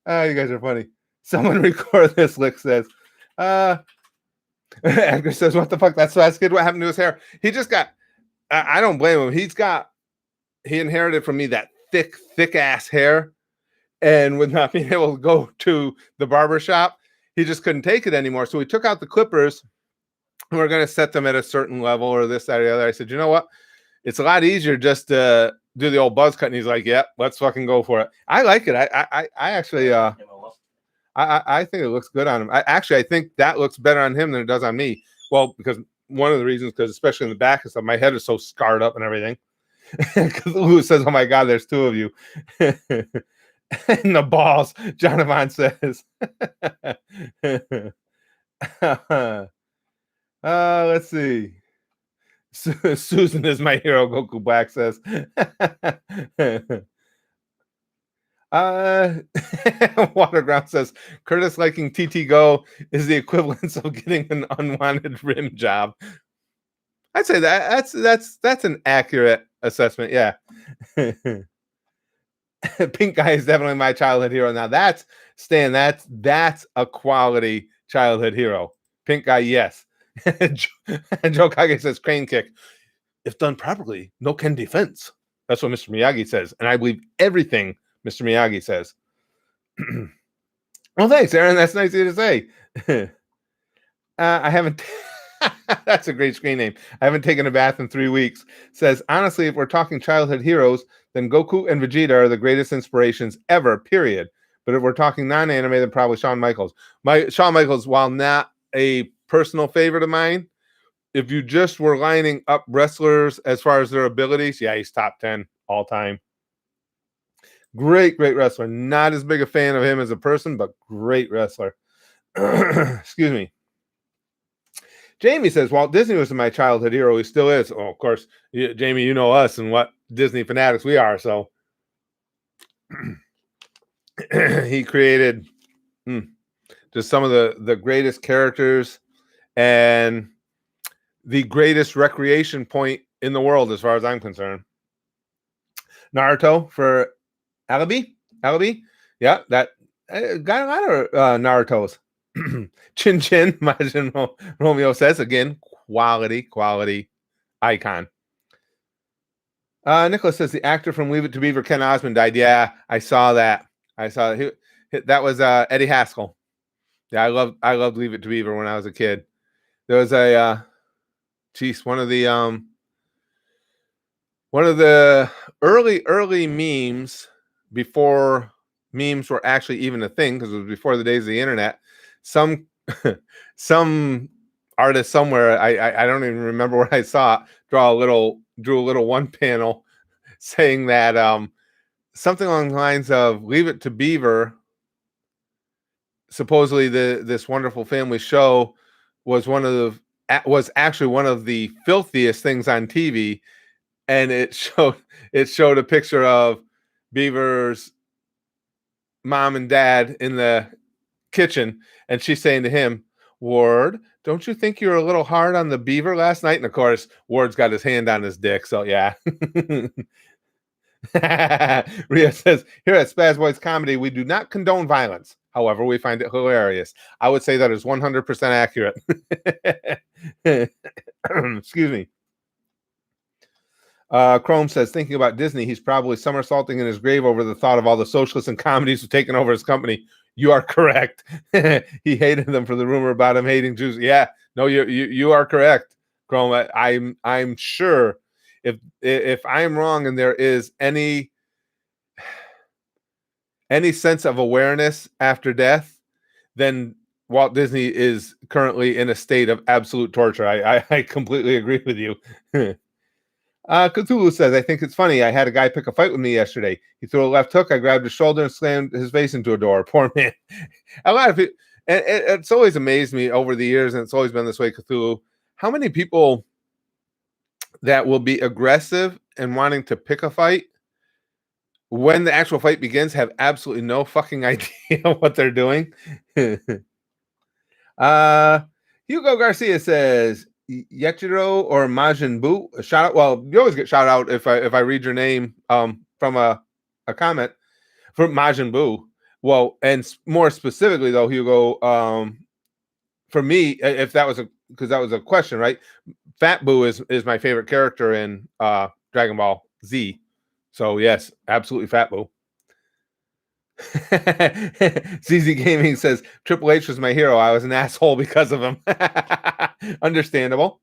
Oh, you guys are funny. Someone record this, Lick says. Edgar says, what the fuck? That's Spaz Kid. What happened to his hair? He just got, I don't blame him. He inherited from me that thick ass hair. And with not being able to go to the barber shop, he just couldn't take it anymore. So we took out the clippers and we're going to set them at a certain level or this, that, or the other. I said, you know what? It's a lot easier just to do the old buzz cut. And he's like, yep, let's fucking go for it. I like it. I actually, I think it looks good on him. I think that looks better on him than it does on me. Well, because one of the reasons, because especially in the back and stuff, my head is so scarred up and everything. Because Lou says, oh my God, there's two of you. In the balls, Jonathan says. Let's see. Susan is my hero, Goku Black says. Waterground says Curtis liking TT Go is the equivalence of getting an unwanted rim job. I'd say that's an accurate assessment. Yeah. Pink Guy is definitely my childhood hero. Now that's Stan. That's a quality childhood hero. Pink Guy, yes. And Joe Kage says crane kick. If done properly, no can defense. That's what Mr. Miyagi says, and I believe everything Mr. Miyagi says. Well, thanks, Aaron. That's nice of you to say. I haven't. That's a great screen name. I haven't taken a bath in 3 weeks. Says, honestly, if we're talking childhood heroes, then Goku and Vegeta are the greatest inspirations ever, period. But if we're talking non-anime, then probably Shawn Michaels. Shawn Michaels, while not a personal favorite of mine. If you just were lining up wrestlers as far as their abilities, yeah, he's top 10 all time. Great wrestler. Not as big a fan of him as a person, but great wrestler. Excuse me. Jamie says, Walt Disney was my childhood hero. He still is. Oh, of course, Jamie, you know us and what Disney fanatics we are. So he created just some of the greatest characters and the greatest recreation point in the world, as far as I'm concerned. Naruto for Alibi. Yeah, that got a lot of Naruto's. Chin Chin, Majin Romeo says again, quality icon. Nicholas says the actor from Leave It to Beaver, Ken Osmond, died. Yeah, I saw that. That was Eddie Haskell. Yeah, I loved Leave It to Beaver when I was a kid. There was a one of the early memes before memes were actually even a thing, because it was before the days of the internet. Some artist somewhere, I don't even remember where I saw it, drew a little one panel saying that something along the lines of Leave It to Beaver, supposedly this wonderful family show, was actually one of the filthiest things on TV, and it showed a picture of Beaver's mom and dad in the kitchen, and she's saying to him, Ward, don't you think you were a little hard on the Beaver last night? And of course, Ward's got his hand on his dick, so yeah. Ria says, here at Spaz Boys Comedy, we do not condone violence. However, we find it hilarious. I would say that is 100% accurate. Excuse me. Chrome says, thinking about Disney, he's probably somersaulting in his grave over the thought of all the socialists and communists who've taken over his company. You are correct. He hated them for the rumor about him hating Jews. Yeah, no, you are correct, Chrome. I'm sure if I'm wrong and there is any sense of awareness after death, then Walt Disney is currently in a state of absolute torture. I completely agree with you. Cthulhu says, I think it's funny. I had a guy pick a fight with me yesterday. He threw a left hook. I grabbed his shoulder and slammed his face into a door. Poor man. A lot of people, and it's always amazed me over the years, and it's always been this way, Cthulhu, how many people that will be aggressive and wanting to pick a fight when the actual fight begins have absolutely no fucking idea what they're doing. Hugo Garcia says, Yachiro or Majin Buu, a shout out. Well, you always get shout out if I read your name from a comment for Majin Buu. Well, and more specifically though, Hugo, for me, if that was because that was a question, right? Fat Buu is my favorite character in Dragon Ball Z. So yes, absolutely Fat Buu. ZZ Gaming says Triple H was my hero. I was an asshole because of him. Understandable.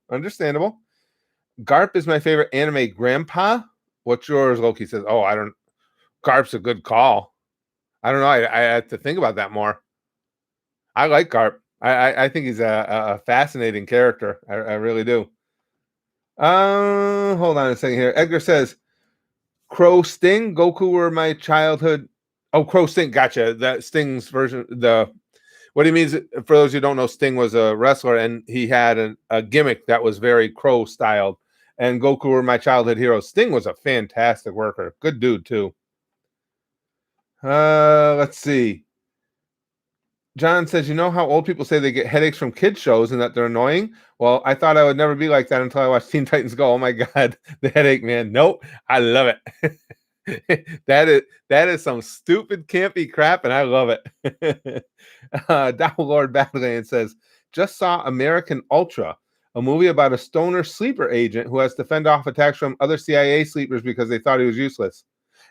Garp is my favorite anime grandpa. What's yours? Loki says, oh, I don't. Garp's a good call. I don't know. I have to think about that more. I like Garp. I think he's a fascinating character. I really do. Hold on a second here. Edgar says, Crow Sting, Goku were my childhood. Oh, Crow Sting, gotcha. That Sting's version. What he means, for those who don't know, Sting was a wrestler, and he had a gimmick that was very Crow styled. And Goku were my childhood heroes. Sting was a fantastic worker. Good dude, too. Let's see. John says, you know how old people say they get headaches from kids shows and that they're annoying? Well, I thought I would never be like that until I watched Teen Titans Go. Oh my God, the headache, man. Nope, I love it. that is some stupid campy crap, and I love it. Dow Lord Badland says, just saw American Ultra, a movie about a stoner sleeper agent who has to fend off attacks from other CIA sleepers because they thought he was useless.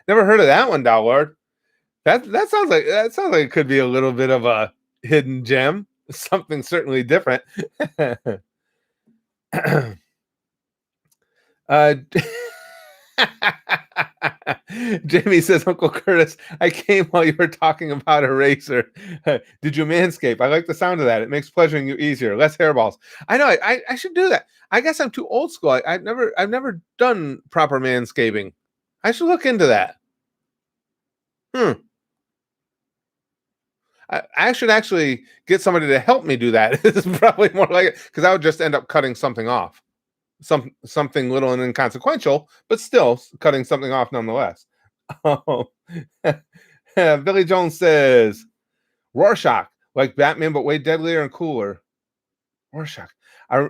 Never heard of that one, Dow Lord. That sounds like it could be a little bit of a hidden gem, something certainly different. Jamie says, Uncle Curtis, I came while you were talking about a razor. Did you manscape? I like the sound of that. It makes pleasuring you easier. Less hairballs. I know. I should do that. I guess I'm too old school. I've never done proper manscaping. I should look into that. I should actually get somebody to help me do that. This is probably more like it because I would just end up cutting something off, something little and inconsequential, but still cutting something off nonetheless. Oh. Billy Jones says Rorschach, like Batman, but way deadlier and cooler. Rorschach. I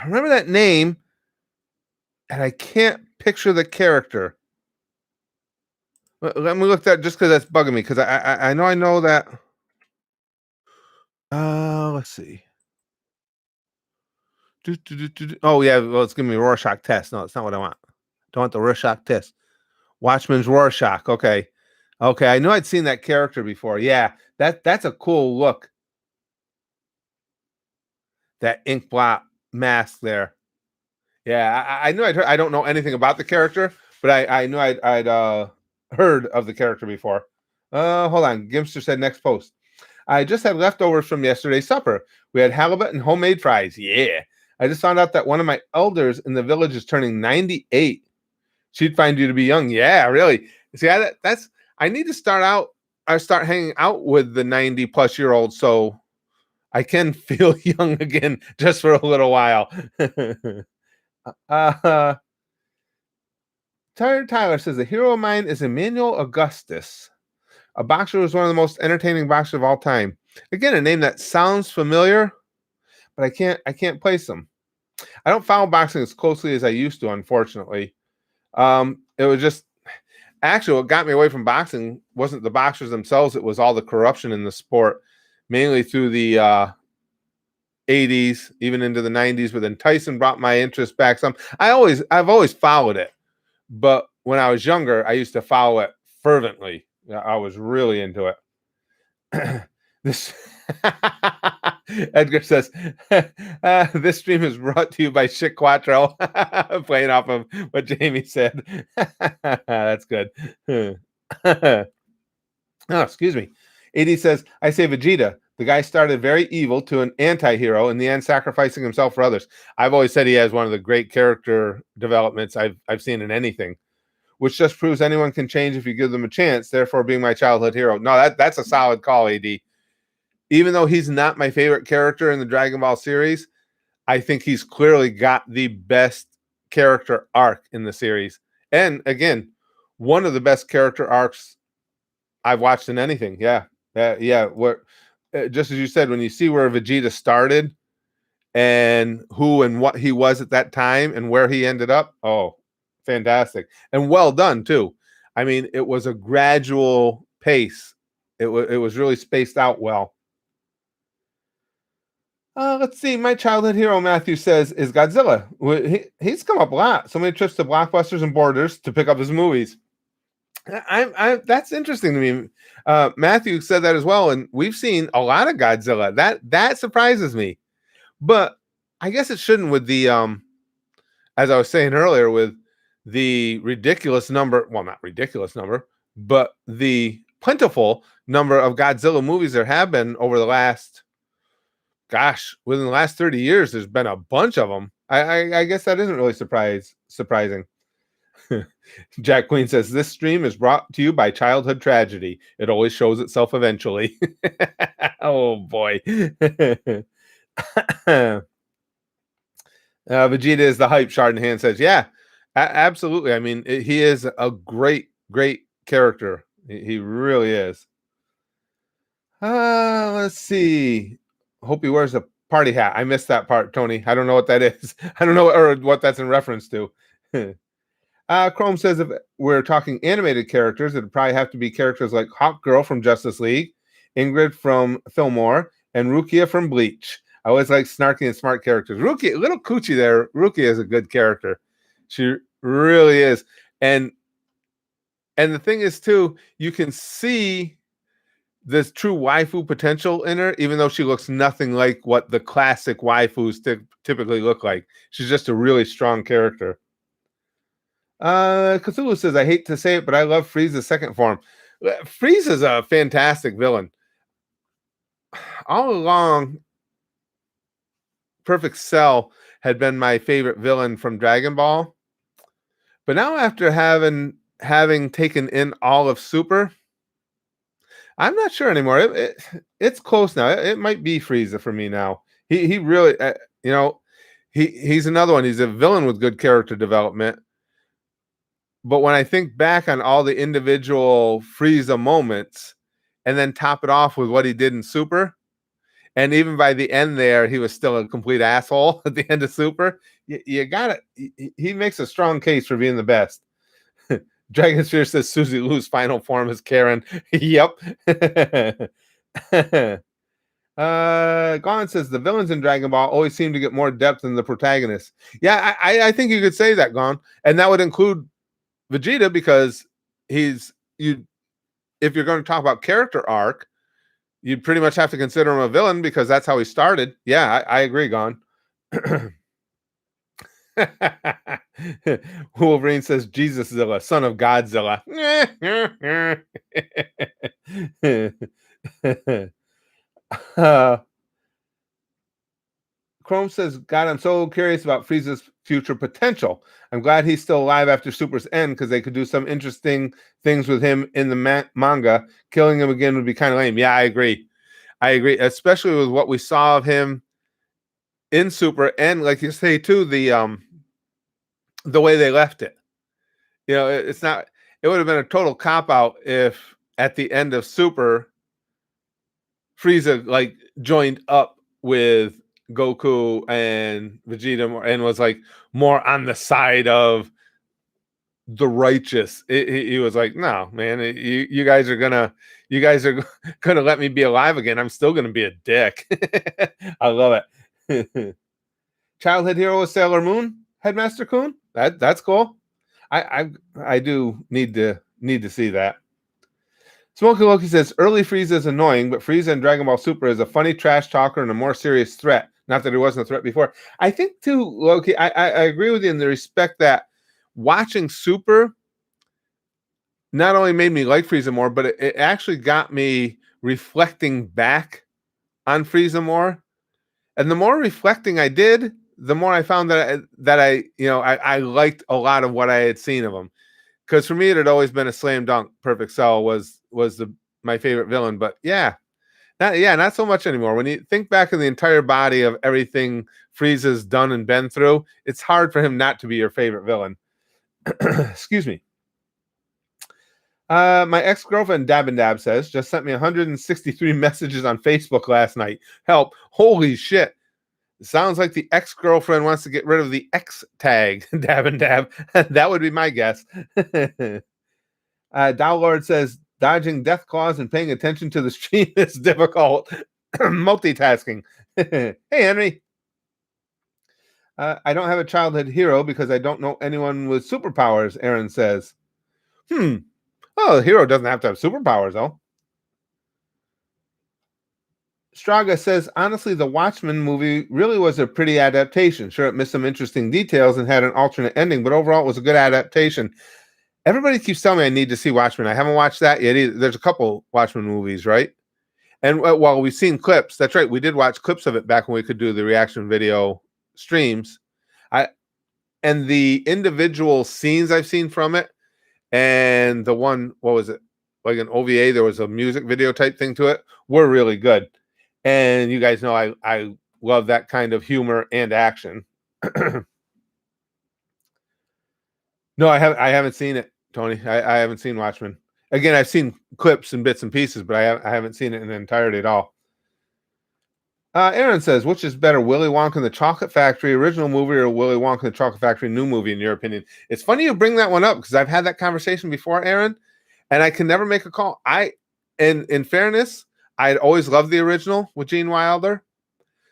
remember that name, and I can't picture the character. Let me look that just because that's bugging me because I know that. Let's see. Oh yeah, well it's giving me a Rorschach test. No, it's not what I want. Don't want the Rorschach test. Watchman's Rorschach. Okay, I knew I'd seen that character before. Yeah, that's a cool look. That ink blot mask there. Yeah, I knew I'd heard. I don't know anything about the character, but I knew I'd heard of the character before. Hold on. Gimster said next post. I just had leftovers from yesterday's supper. We had halibut and homemade fries. Yeah. I just found out that one of my elders in the village is turning 98. She'd find you to be young. Yeah, really. See, I need to start hanging out with the 90-plus-year-olds so I can feel young again just for a little while. Tyler says the hero of mine is Emmanuel Augustus, a boxer who was one of the most entertaining boxers of all time. Again, a name that sounds familiar, but I can't place him. I don't follow boxing as closely as I used to, unfortunately. It was just actually what got me away from boxing wasn't the boxers themselves; it was all the corruption in the sport, mainly through the 80s, even into the 90s. But then Tyson brought my interest back some. I've always followed it, but when I was younger, I used to follow it fervently. I was really into it. This Edgar says this stream is brought to you by Chick Quattro, playing off of what Jamie said. That's good. Oh, excuse me. AD says, I say Vegeta. The guy started very evil to an anti-hero, in the end sacrificing himself for others. I've always said he has one of the great character developments I've seen in anything, which just proves anyone can change if you give them a chance, therefore being my childhood hero. No, that's a solid call, AD. Even though he's not my favorite character in the Dragon Ball series, I think he's clearly got the best character arc in the series. And again, one of the best character arcs I've watched in anything. Yeah. What, just as you said, when you see where Vegeta started and who and what he was at that time and where he ended up, oh, fantastic. And well done, too. I mean, it was a gradual pace. It was really spaced out well. Let's see. My childhood hero, Matthew says, is Godzilla. He's come up a lot. So many trips to Blockbusters and Borders to pick up his movies. That's interesting to me. Matthew said that as well, and we've seen a lot of Godzilla. That surprises me, but I guess it shouldn't. With the as I was saying earlier, with the ridiculous number, well, not ridiculous number, but the plentiful number of Godzilla movies there have been over the last. Gosh, within the last 30 years, there's been a bunch of them. I guess that isn't really surprising. Jack Queen says, this stream is brought to you by childhood tragedy. It always shows itself eventually. Oh, boy. Vegeta is the hype, Chardonnay says. Yeah, absolutely. I mean, he is a great, great character. He really is. Let's see. Hope he wears a party hat. I missed that part, Tony. I don't know what that is. I don't know what that's in reference to. Chrome says if we're talking animated characters, it'd probably have to be characters like Hawk Girl from Justice League, Ingrid from Fillmore, and Rukia from Bleach. I always like snarky and smart characters. Rukia, little coochie there. Rukia is a good character. She really is. And the thing is, too, you can see this true waifu potential in her, even though she looks nothing like what the classic waifus typically look like. She's just a really strong character. Cthulhu says, I hate to say it, but I love Frieza's second form. Frieza's a fantastic villain. All along, Perfect Cell had been my favorite villain from Dragon Ball. But now after having taken in all of Super, I'm not sure anymore. It's close now. It might be Frieza for me now. He really, he's another one. He's a villain with good character development. But when I think back on all the individual Frieza moments, and then top it off with what he did in Super, and even by the end there, he was still a complete asshole at the end of Super. You got it. He makes a strong case for being the best. Dragon Sphere says Susie Lou's final form is Karen. Yep. Gone says the villains in Dragon Ball always seem to get more depth than the protagonists. Yeah, I think you could say that, Gone, and that would include Vegeta because if you're going to talk about character arc, you'd pretty much have to consider him a villain because that's how he started. Yeah, I agree, Gone. Wolverine says Jesus Zilla, son of Godzilla. Chrome says, God, I'm so curious about Frieza's future potential. I'm glad he's still alive after Super's end because they could do some interesting things with him in the manga. Killing him again would be kind of lame. Yeah, I agree. Especially with what we saw of him in Super, and like you say too, the way they left it. It's not. It would have been a total cop out if at the end of Super, Frieza like joined up with Goku and Vegeta and was like more on the side of the righteous. He was like, no, man, you guys are gonna let me be alive again. I'm still gonna be a dick. I love it. Childhood hero was Sailor Moon, Headmaster Kun. That's cool. I do need to see that. Smokey Loki says early Frieza is annoying, but Frieza in Dragon Ball Super is a funny trash talker and a more serious threat. Not that he wasn't a threat before. I think too, Loki, I agree with you in the respect that watching Super not only made me like Frieza more, but it actually got me reflecting back on Frieza more. And the more reflecting I did, the more I found that I liked a lot of what I had seen of him. Because for me, it had always been a slam dunk. Perfect Cell was my favorite villain, but not so much anymore. When you think back in the entire body of everything Frieza's done and been through, it's hard for him not to be your favorite villain. Excuse me. My ex-girlfriend Dab and Dab says just sent me 163 messages on Facebook last night. Help! Holy shit! Sounds like the ex-girlfriend wants to get rid of the X tag. Dab and Dab. That would be my guess. Downlord says dodging death claws and paying attention to the stream is difficult. Multitasking. Hey, Henry. I don't have a childhood hero because I don't know anyone with superpowers, Aaron says. Oh, the hero doesn't have to have superpowers, though. Straga says, honestly, the Watchmen movie really was a pretty adaptation. Sure, it missed some interesting details and had an alternate ending, but overall it was a good adaptation. Everybody keeps telling me I need to see Watchmen. I haven't watched that yet either. There's a couple Watchmen movies, right? And while we've seen clips, that's right, we did watch clips of it back when we could do the reaction video streams. And the individual scenes I've seen from it, and the one, what was it? Like an OVA, there was a music video type thing to it, were really good. And you guys know I love that kind of humor and action. No, I haven't seen it, Tony. I haven't seen Watchmen. Again, I've seen clips and bits and pieces, but I haven't seen it in entirety at all. Aaron says, which is better, Willy Wonka and the Chocolate Factory original movie or Willy Wonka and the Chocolate Factory new movie, in your opinion? It's funny you bring that one up because I've had that conversation before, Aaron, and I can never make a call. In fairness, I'd always loved the original with Gene Wilder.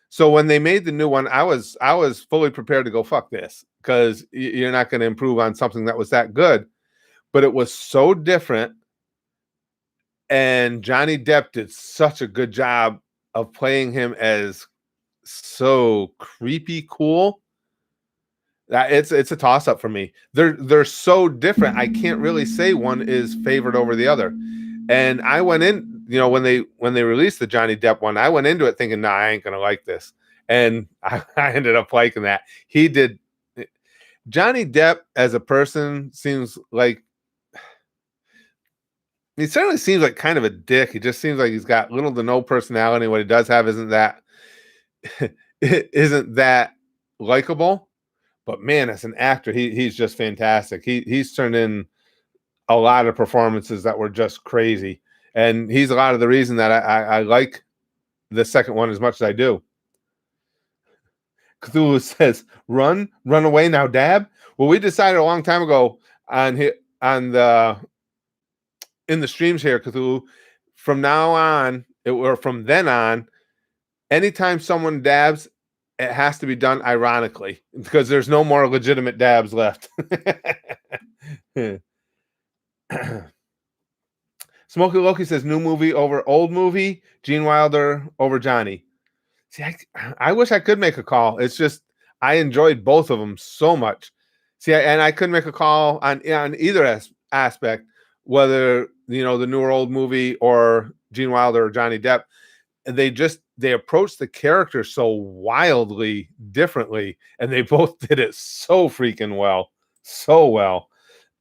So when they made the new one, I was fully prepared to go, fuck this, because you're not going to improve on something that was that good. But it was so different, and Johnny Depp did such a good job of playing him as so creepy cool It's a toss up for me. They're so different. I can't really say one is favored over the other. And I went in, when they released the Johnny Depp one, I went into it thinking, nah, I ain't gonna like this. And I ended up liking that. He did. Johnny Depp as a person seems like he certainly seems like kind of a dick. He just seems like he's got little to no personality. What he does have isn't that likable. But man, as an actor, he's just fantastic. He's turned in a lot of performances that were just crazy, and he's a lot of the reason that I like the second one as much as I do. Cthulhu says, "Run away now, Dab." Well, we decided a long time ago on the in the streams here, Cthulhu. From now on, or from then on, anytime someone dabs, it has to be done ironically because there's no more legitimate dabs left. Smokey Loki says new movie over old movie, Gene Wilder over Johnny. See, I wish I could make a call. It's just I enjoyed both of them so much. See, and I couldn't make a call on either aspect, whether the new or old movie or Gene Wilder or Johnny Depp. They approached the character so wildly differently, and they both did it so freaking well, so well.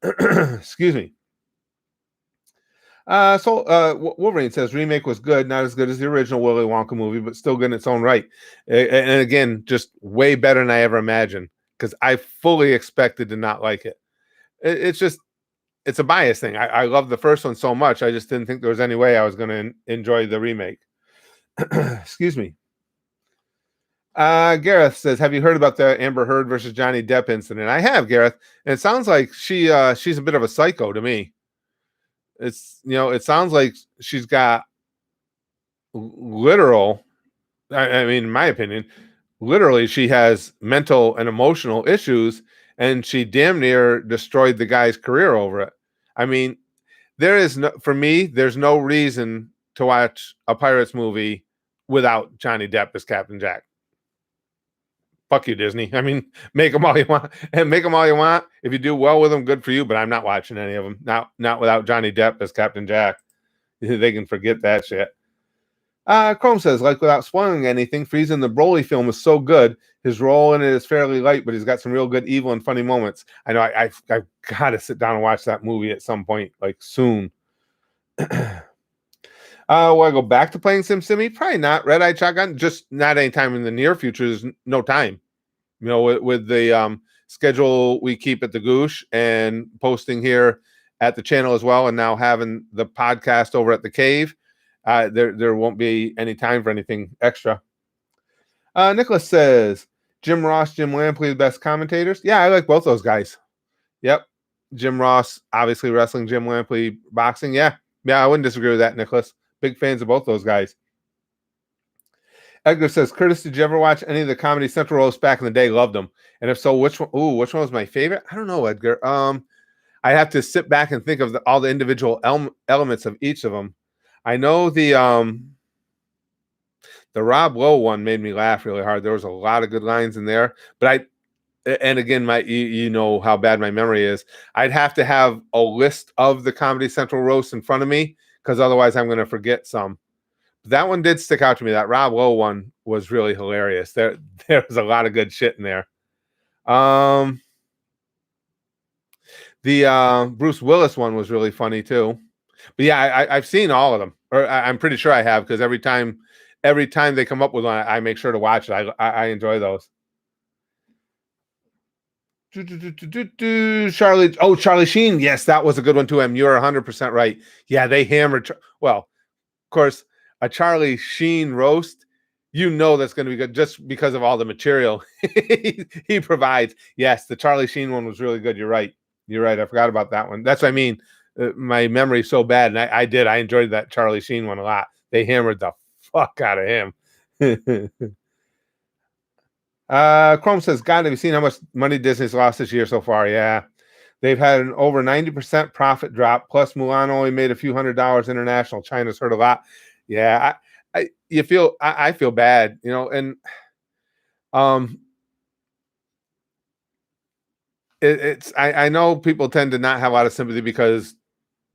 Excuse me. Wolverine says remake was good, not as good as the original Willy Wonka movie, but still good in its own right. And again, just way better than I ever imagined because I fully expected to not like it. It's a bias thing. I love the first one so much. I just didn't think there was any way I was going to enjoy the remake. Excuse me. Gareth says, have you heard about the Amber Heard versus Johnny Depp incident? I have, Gareth. And it sounds like she's a bit of a psycho to me. It sounds like she's got literal, I mean, in my opinion, literally she has mental and emotional issues, and she damn near destroyed the guy's career over it. I mean, there's no reason to watch a Pirates movie without Johnny Depp as Captain Jack. Fuck you, Disney. I mean, make them all you want, and make them all you want. If you do well with them, good for you. But I'm not watching any of them. Not without Johnny Depp as Captain Jack. They can forget that shit. Chrome says, like without spoiling anything, Frieza in the Broly film is so good. His role in it is fairly light, but he's got some real good evil and funny moments. I know I've got to sit down and watch that movie at some point, like soon. Will I go back to playing SimCity? Probably not. Red Eye Shotgun, just not anytime in the near future. There's no time. With the schedule we keep at the Goosh and posting here at the channel as well, and now having the podcast over at the Cave, there won't be any time for anything extra. Nicholas says, Jim Ross, Jim Lampley, the best commentators. Yeah, I like both those guys. Yep. Jim Ross, obviously wrestling, Jim Lampley, boxing. Yeah, I wouldn't disagree with that, Nicholas. Big fans of both those guys. Edgar says, Curtis, did you ever watch any of the Comedy Central roasts back in the day? Loved them. And if so, which one? Which one was my favorite? I don't know, Edgar. I have to sit back and think of all the individual elements of each of them. I know the Rob Lowe one made me laugh really hard. There was a lot of good lines in there, but and again, you know how bad my memory is. I'd have to have a list of the Comedy Central roasts in front of me because otherwise I'm going to forget some. But that one did stick out to me. That Rob Lowe one was really hilarious. There was a lot of good shit in there. The Bruce Willis one was really funny too. But yeah, I've seen all of them, or I'm pretty sure I have, because every time they come up with one, I make sure to watch it. I enjoy those. Charlie Sheen. Yes, that was a good one too. You're 100% right. Yeah, they hammered. Well, of course, a Charlie Sheen roast, that's going to be good just because of all the material he provides. Yes, the Charlie Sheen one was really good. You're right. I forgot about that one. That's what I mean. My memory's so bad, and I enjoyed that Charlie Sheen one a lot. They hammered the fuck out of him. Chrome says, God, have you seen how much money Disney's lost this year so far? Yeah. They've had an over 90% profit drop, plus Mulan only made a few $100s international. China's hurt a lot. Yeah, I feel bad, and it's I know people tend to not have a lot of sympathy because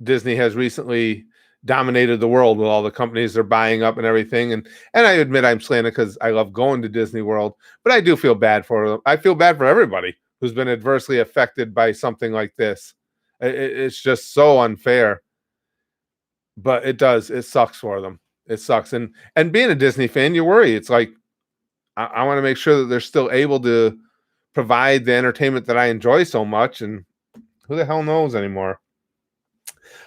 Disney has recently dominated the world with all the companies they're buying up and everything. And I admit I'm slanted because I love going to Disney World, but I do feel bad for them. I feel bad for everybody who's been adversely affected by something like this. It's just so unfair. But it does. It sucks for them. It sucks. And being a Disney fan, you worry. It's like I want to make sure that they're still able to provide the entertainment that I enjoy so much. And who the hell knows anymore?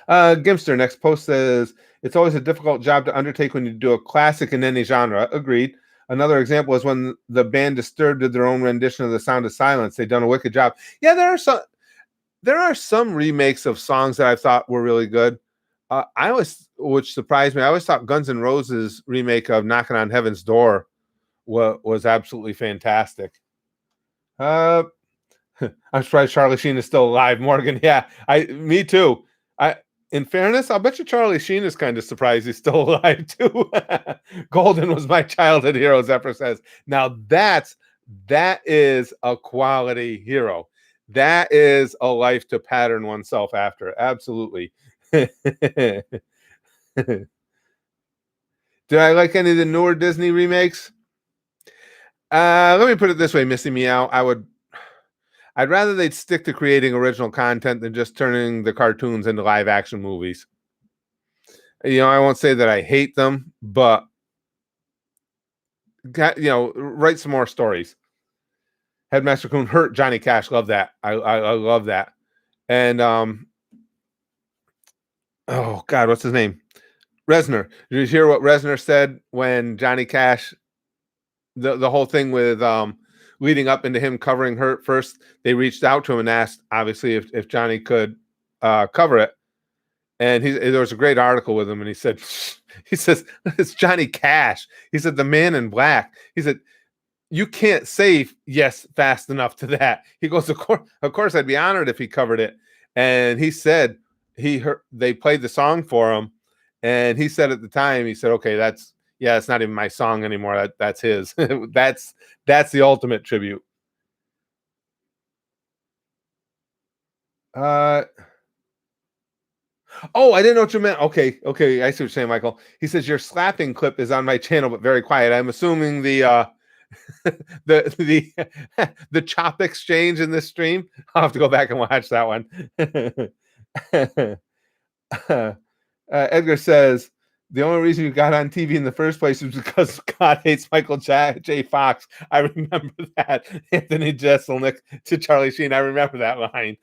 Gimster next post says it's always a difficult job to undertake when you do a classic in any genre. Agreed. Another example is when the band Disturbed did their own rendition of The Sound of Silence. They've done a wicked job. Yeah, there are some remakes of songs that I thought were really good. Which surprised me. I always thought Guns N' Roses remake of Knocking on Heaven's Door was absolutely fantastic. I'm surprised Charlie Sheen is still alive, Morgan. Yeah, me too. In fairness, I'll bet you Charlie Sheen is kind of surprised he's still alive too. Golden was my childhood hero, Zephyr says. Now that is a quality hero. That is a life to pattern oneself after. Absolutely. Did I like any of the newer Disney remakes? Let me put it this way, Missy Meow. I'd rather they'd stick to creating original content than just turning the cartoons into live action movies. I won't say that I hate them, but write some more stories. Headmaster Coon hurt Johnny Cash. Love that. I love that. And oh God, what's his name? Reznor. Did you hear what Reznor said when Johnny Cash? The whole thing with leading up into him covering Hurt. First, they reached out to him and asked, obviously, if Johnny could cover it. And there was a great article with him, and he says, it's Johnny Cash. He said, the Man in Black. He said, you can't say yes fast enough to that. He goes, of course, I'd be honored if he covered it. And he said they played the song for him, and he said at the time, he said, okay, it's not even my song anymore. That's his. that's the ultimate tribute. I didn't know what you meant. Okay, I see what you're saying, Michael. He says your slapping clip is on my channel, but very quiet. I'm assuming the the chop exchange in this stream. I'll have to go back and watch that one. Edgar says the only reason you got on TV in the first place was because God hates Michael J. Fox. I remember that. Anthony Jeselnik to Charlie Sheen. I remember that line.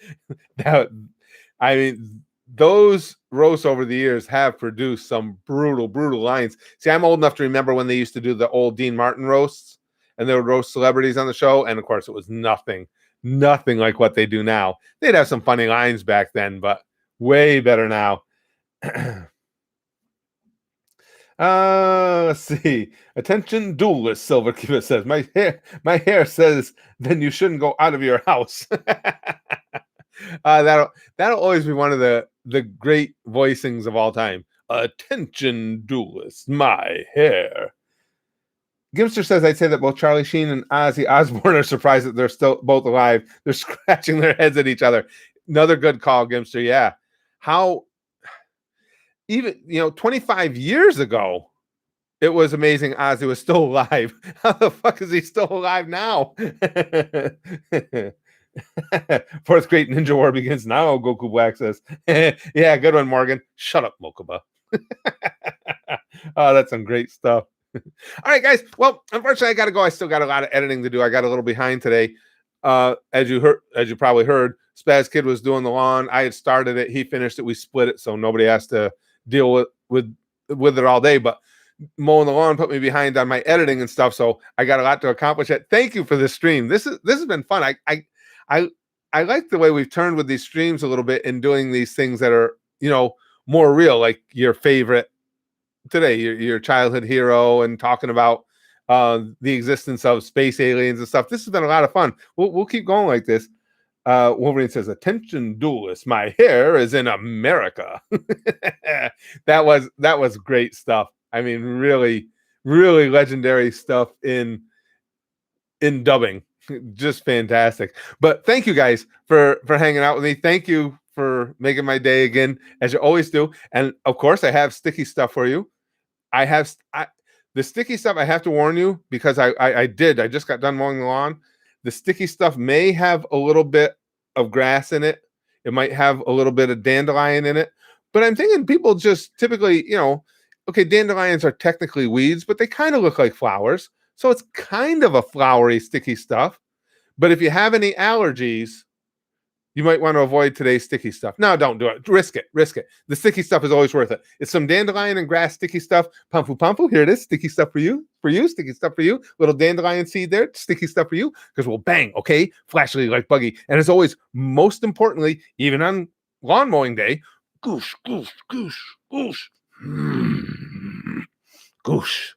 Those roasts over the years have produced some brutal lines. See, I'm old enough to remember when they used to do the old Dean Martin roasts, and they would roast celebrities on the show. And of course, it was nothing like what they do now. They'd have some funny lines back then, but way better now. Let's see. Attention, duelist. Silver Cuba says, my hair says, then you shouldn't go out of your house. That'll always be one of the great voicings of all time. Attention, duelist. My hair. Gimster says, I'd say that both Charlie Sheen and Ozzy Osbourne are surprised that they're still both alive. They're scratching their heads at each other. Another good call, Gimster. Yeah. How even 25 years ago, it was amazing Ozzy was still alive. How the fuck is he still alive now? Fourth Great Ninja War begins now, Goku Black says. Yeah, good one, Morgan. Shut up, Mokuba. Oh, that's some great stuff. All right, guys. Well, unfortunately, I got to go. I still got a lot of editing to do. I got a little behind today. As you probably heard, Spaz Kid was doing the lawn. I had started it. He finished it. We split it, so nobody has to deal with it all day. But mowing the lawn put me behind on my editing and stuff, so I got a lot to accomplish. Thank you for this stream. This has been fun. I like the way we've turned with these streams a little bit and doing these things that are more real, like your favorite today, your childhood hero, and talking about the existence of space aliens and stuff. This has been a lot of fun. We'll keep going like this. Wolverine says, attention, duelist. My hair is in America. That was great stuff. I mean, really legendary stuff in dubbing. Just fantastic. But thank you guys for hanging out with me. Thank you for making my day again, as you always do. And of course, I have sticky stuff for you. The sticky stuff. I have to warn you because I just got done mowing the lawn. The sticky stuff may have a little bit of grass in it. It might have a little bit of dandelion in it. But I'm thinking people just typically, okay, dandelions are technically weeds, but they kind of look like flowers. So it's kind of a flowery, sticky stuff. But if you have any allergies, you might want to avoid today's sticky stuff. No, don't do it. Risk it. Risk it. The sticky stuff is always worth it. It's some dandelion and grass sticky stuff. Pampu pampu. Here it is. Sticky stuff for you. For you. Sticky stuff for you. Little dandelion seed there. Sticky stuff for you. Because we'll bang. Okay. Flashily like Buggy. And as always, most importantly, even on lawn mowing day, goosh, goosh, goosh, goosh. Goosh.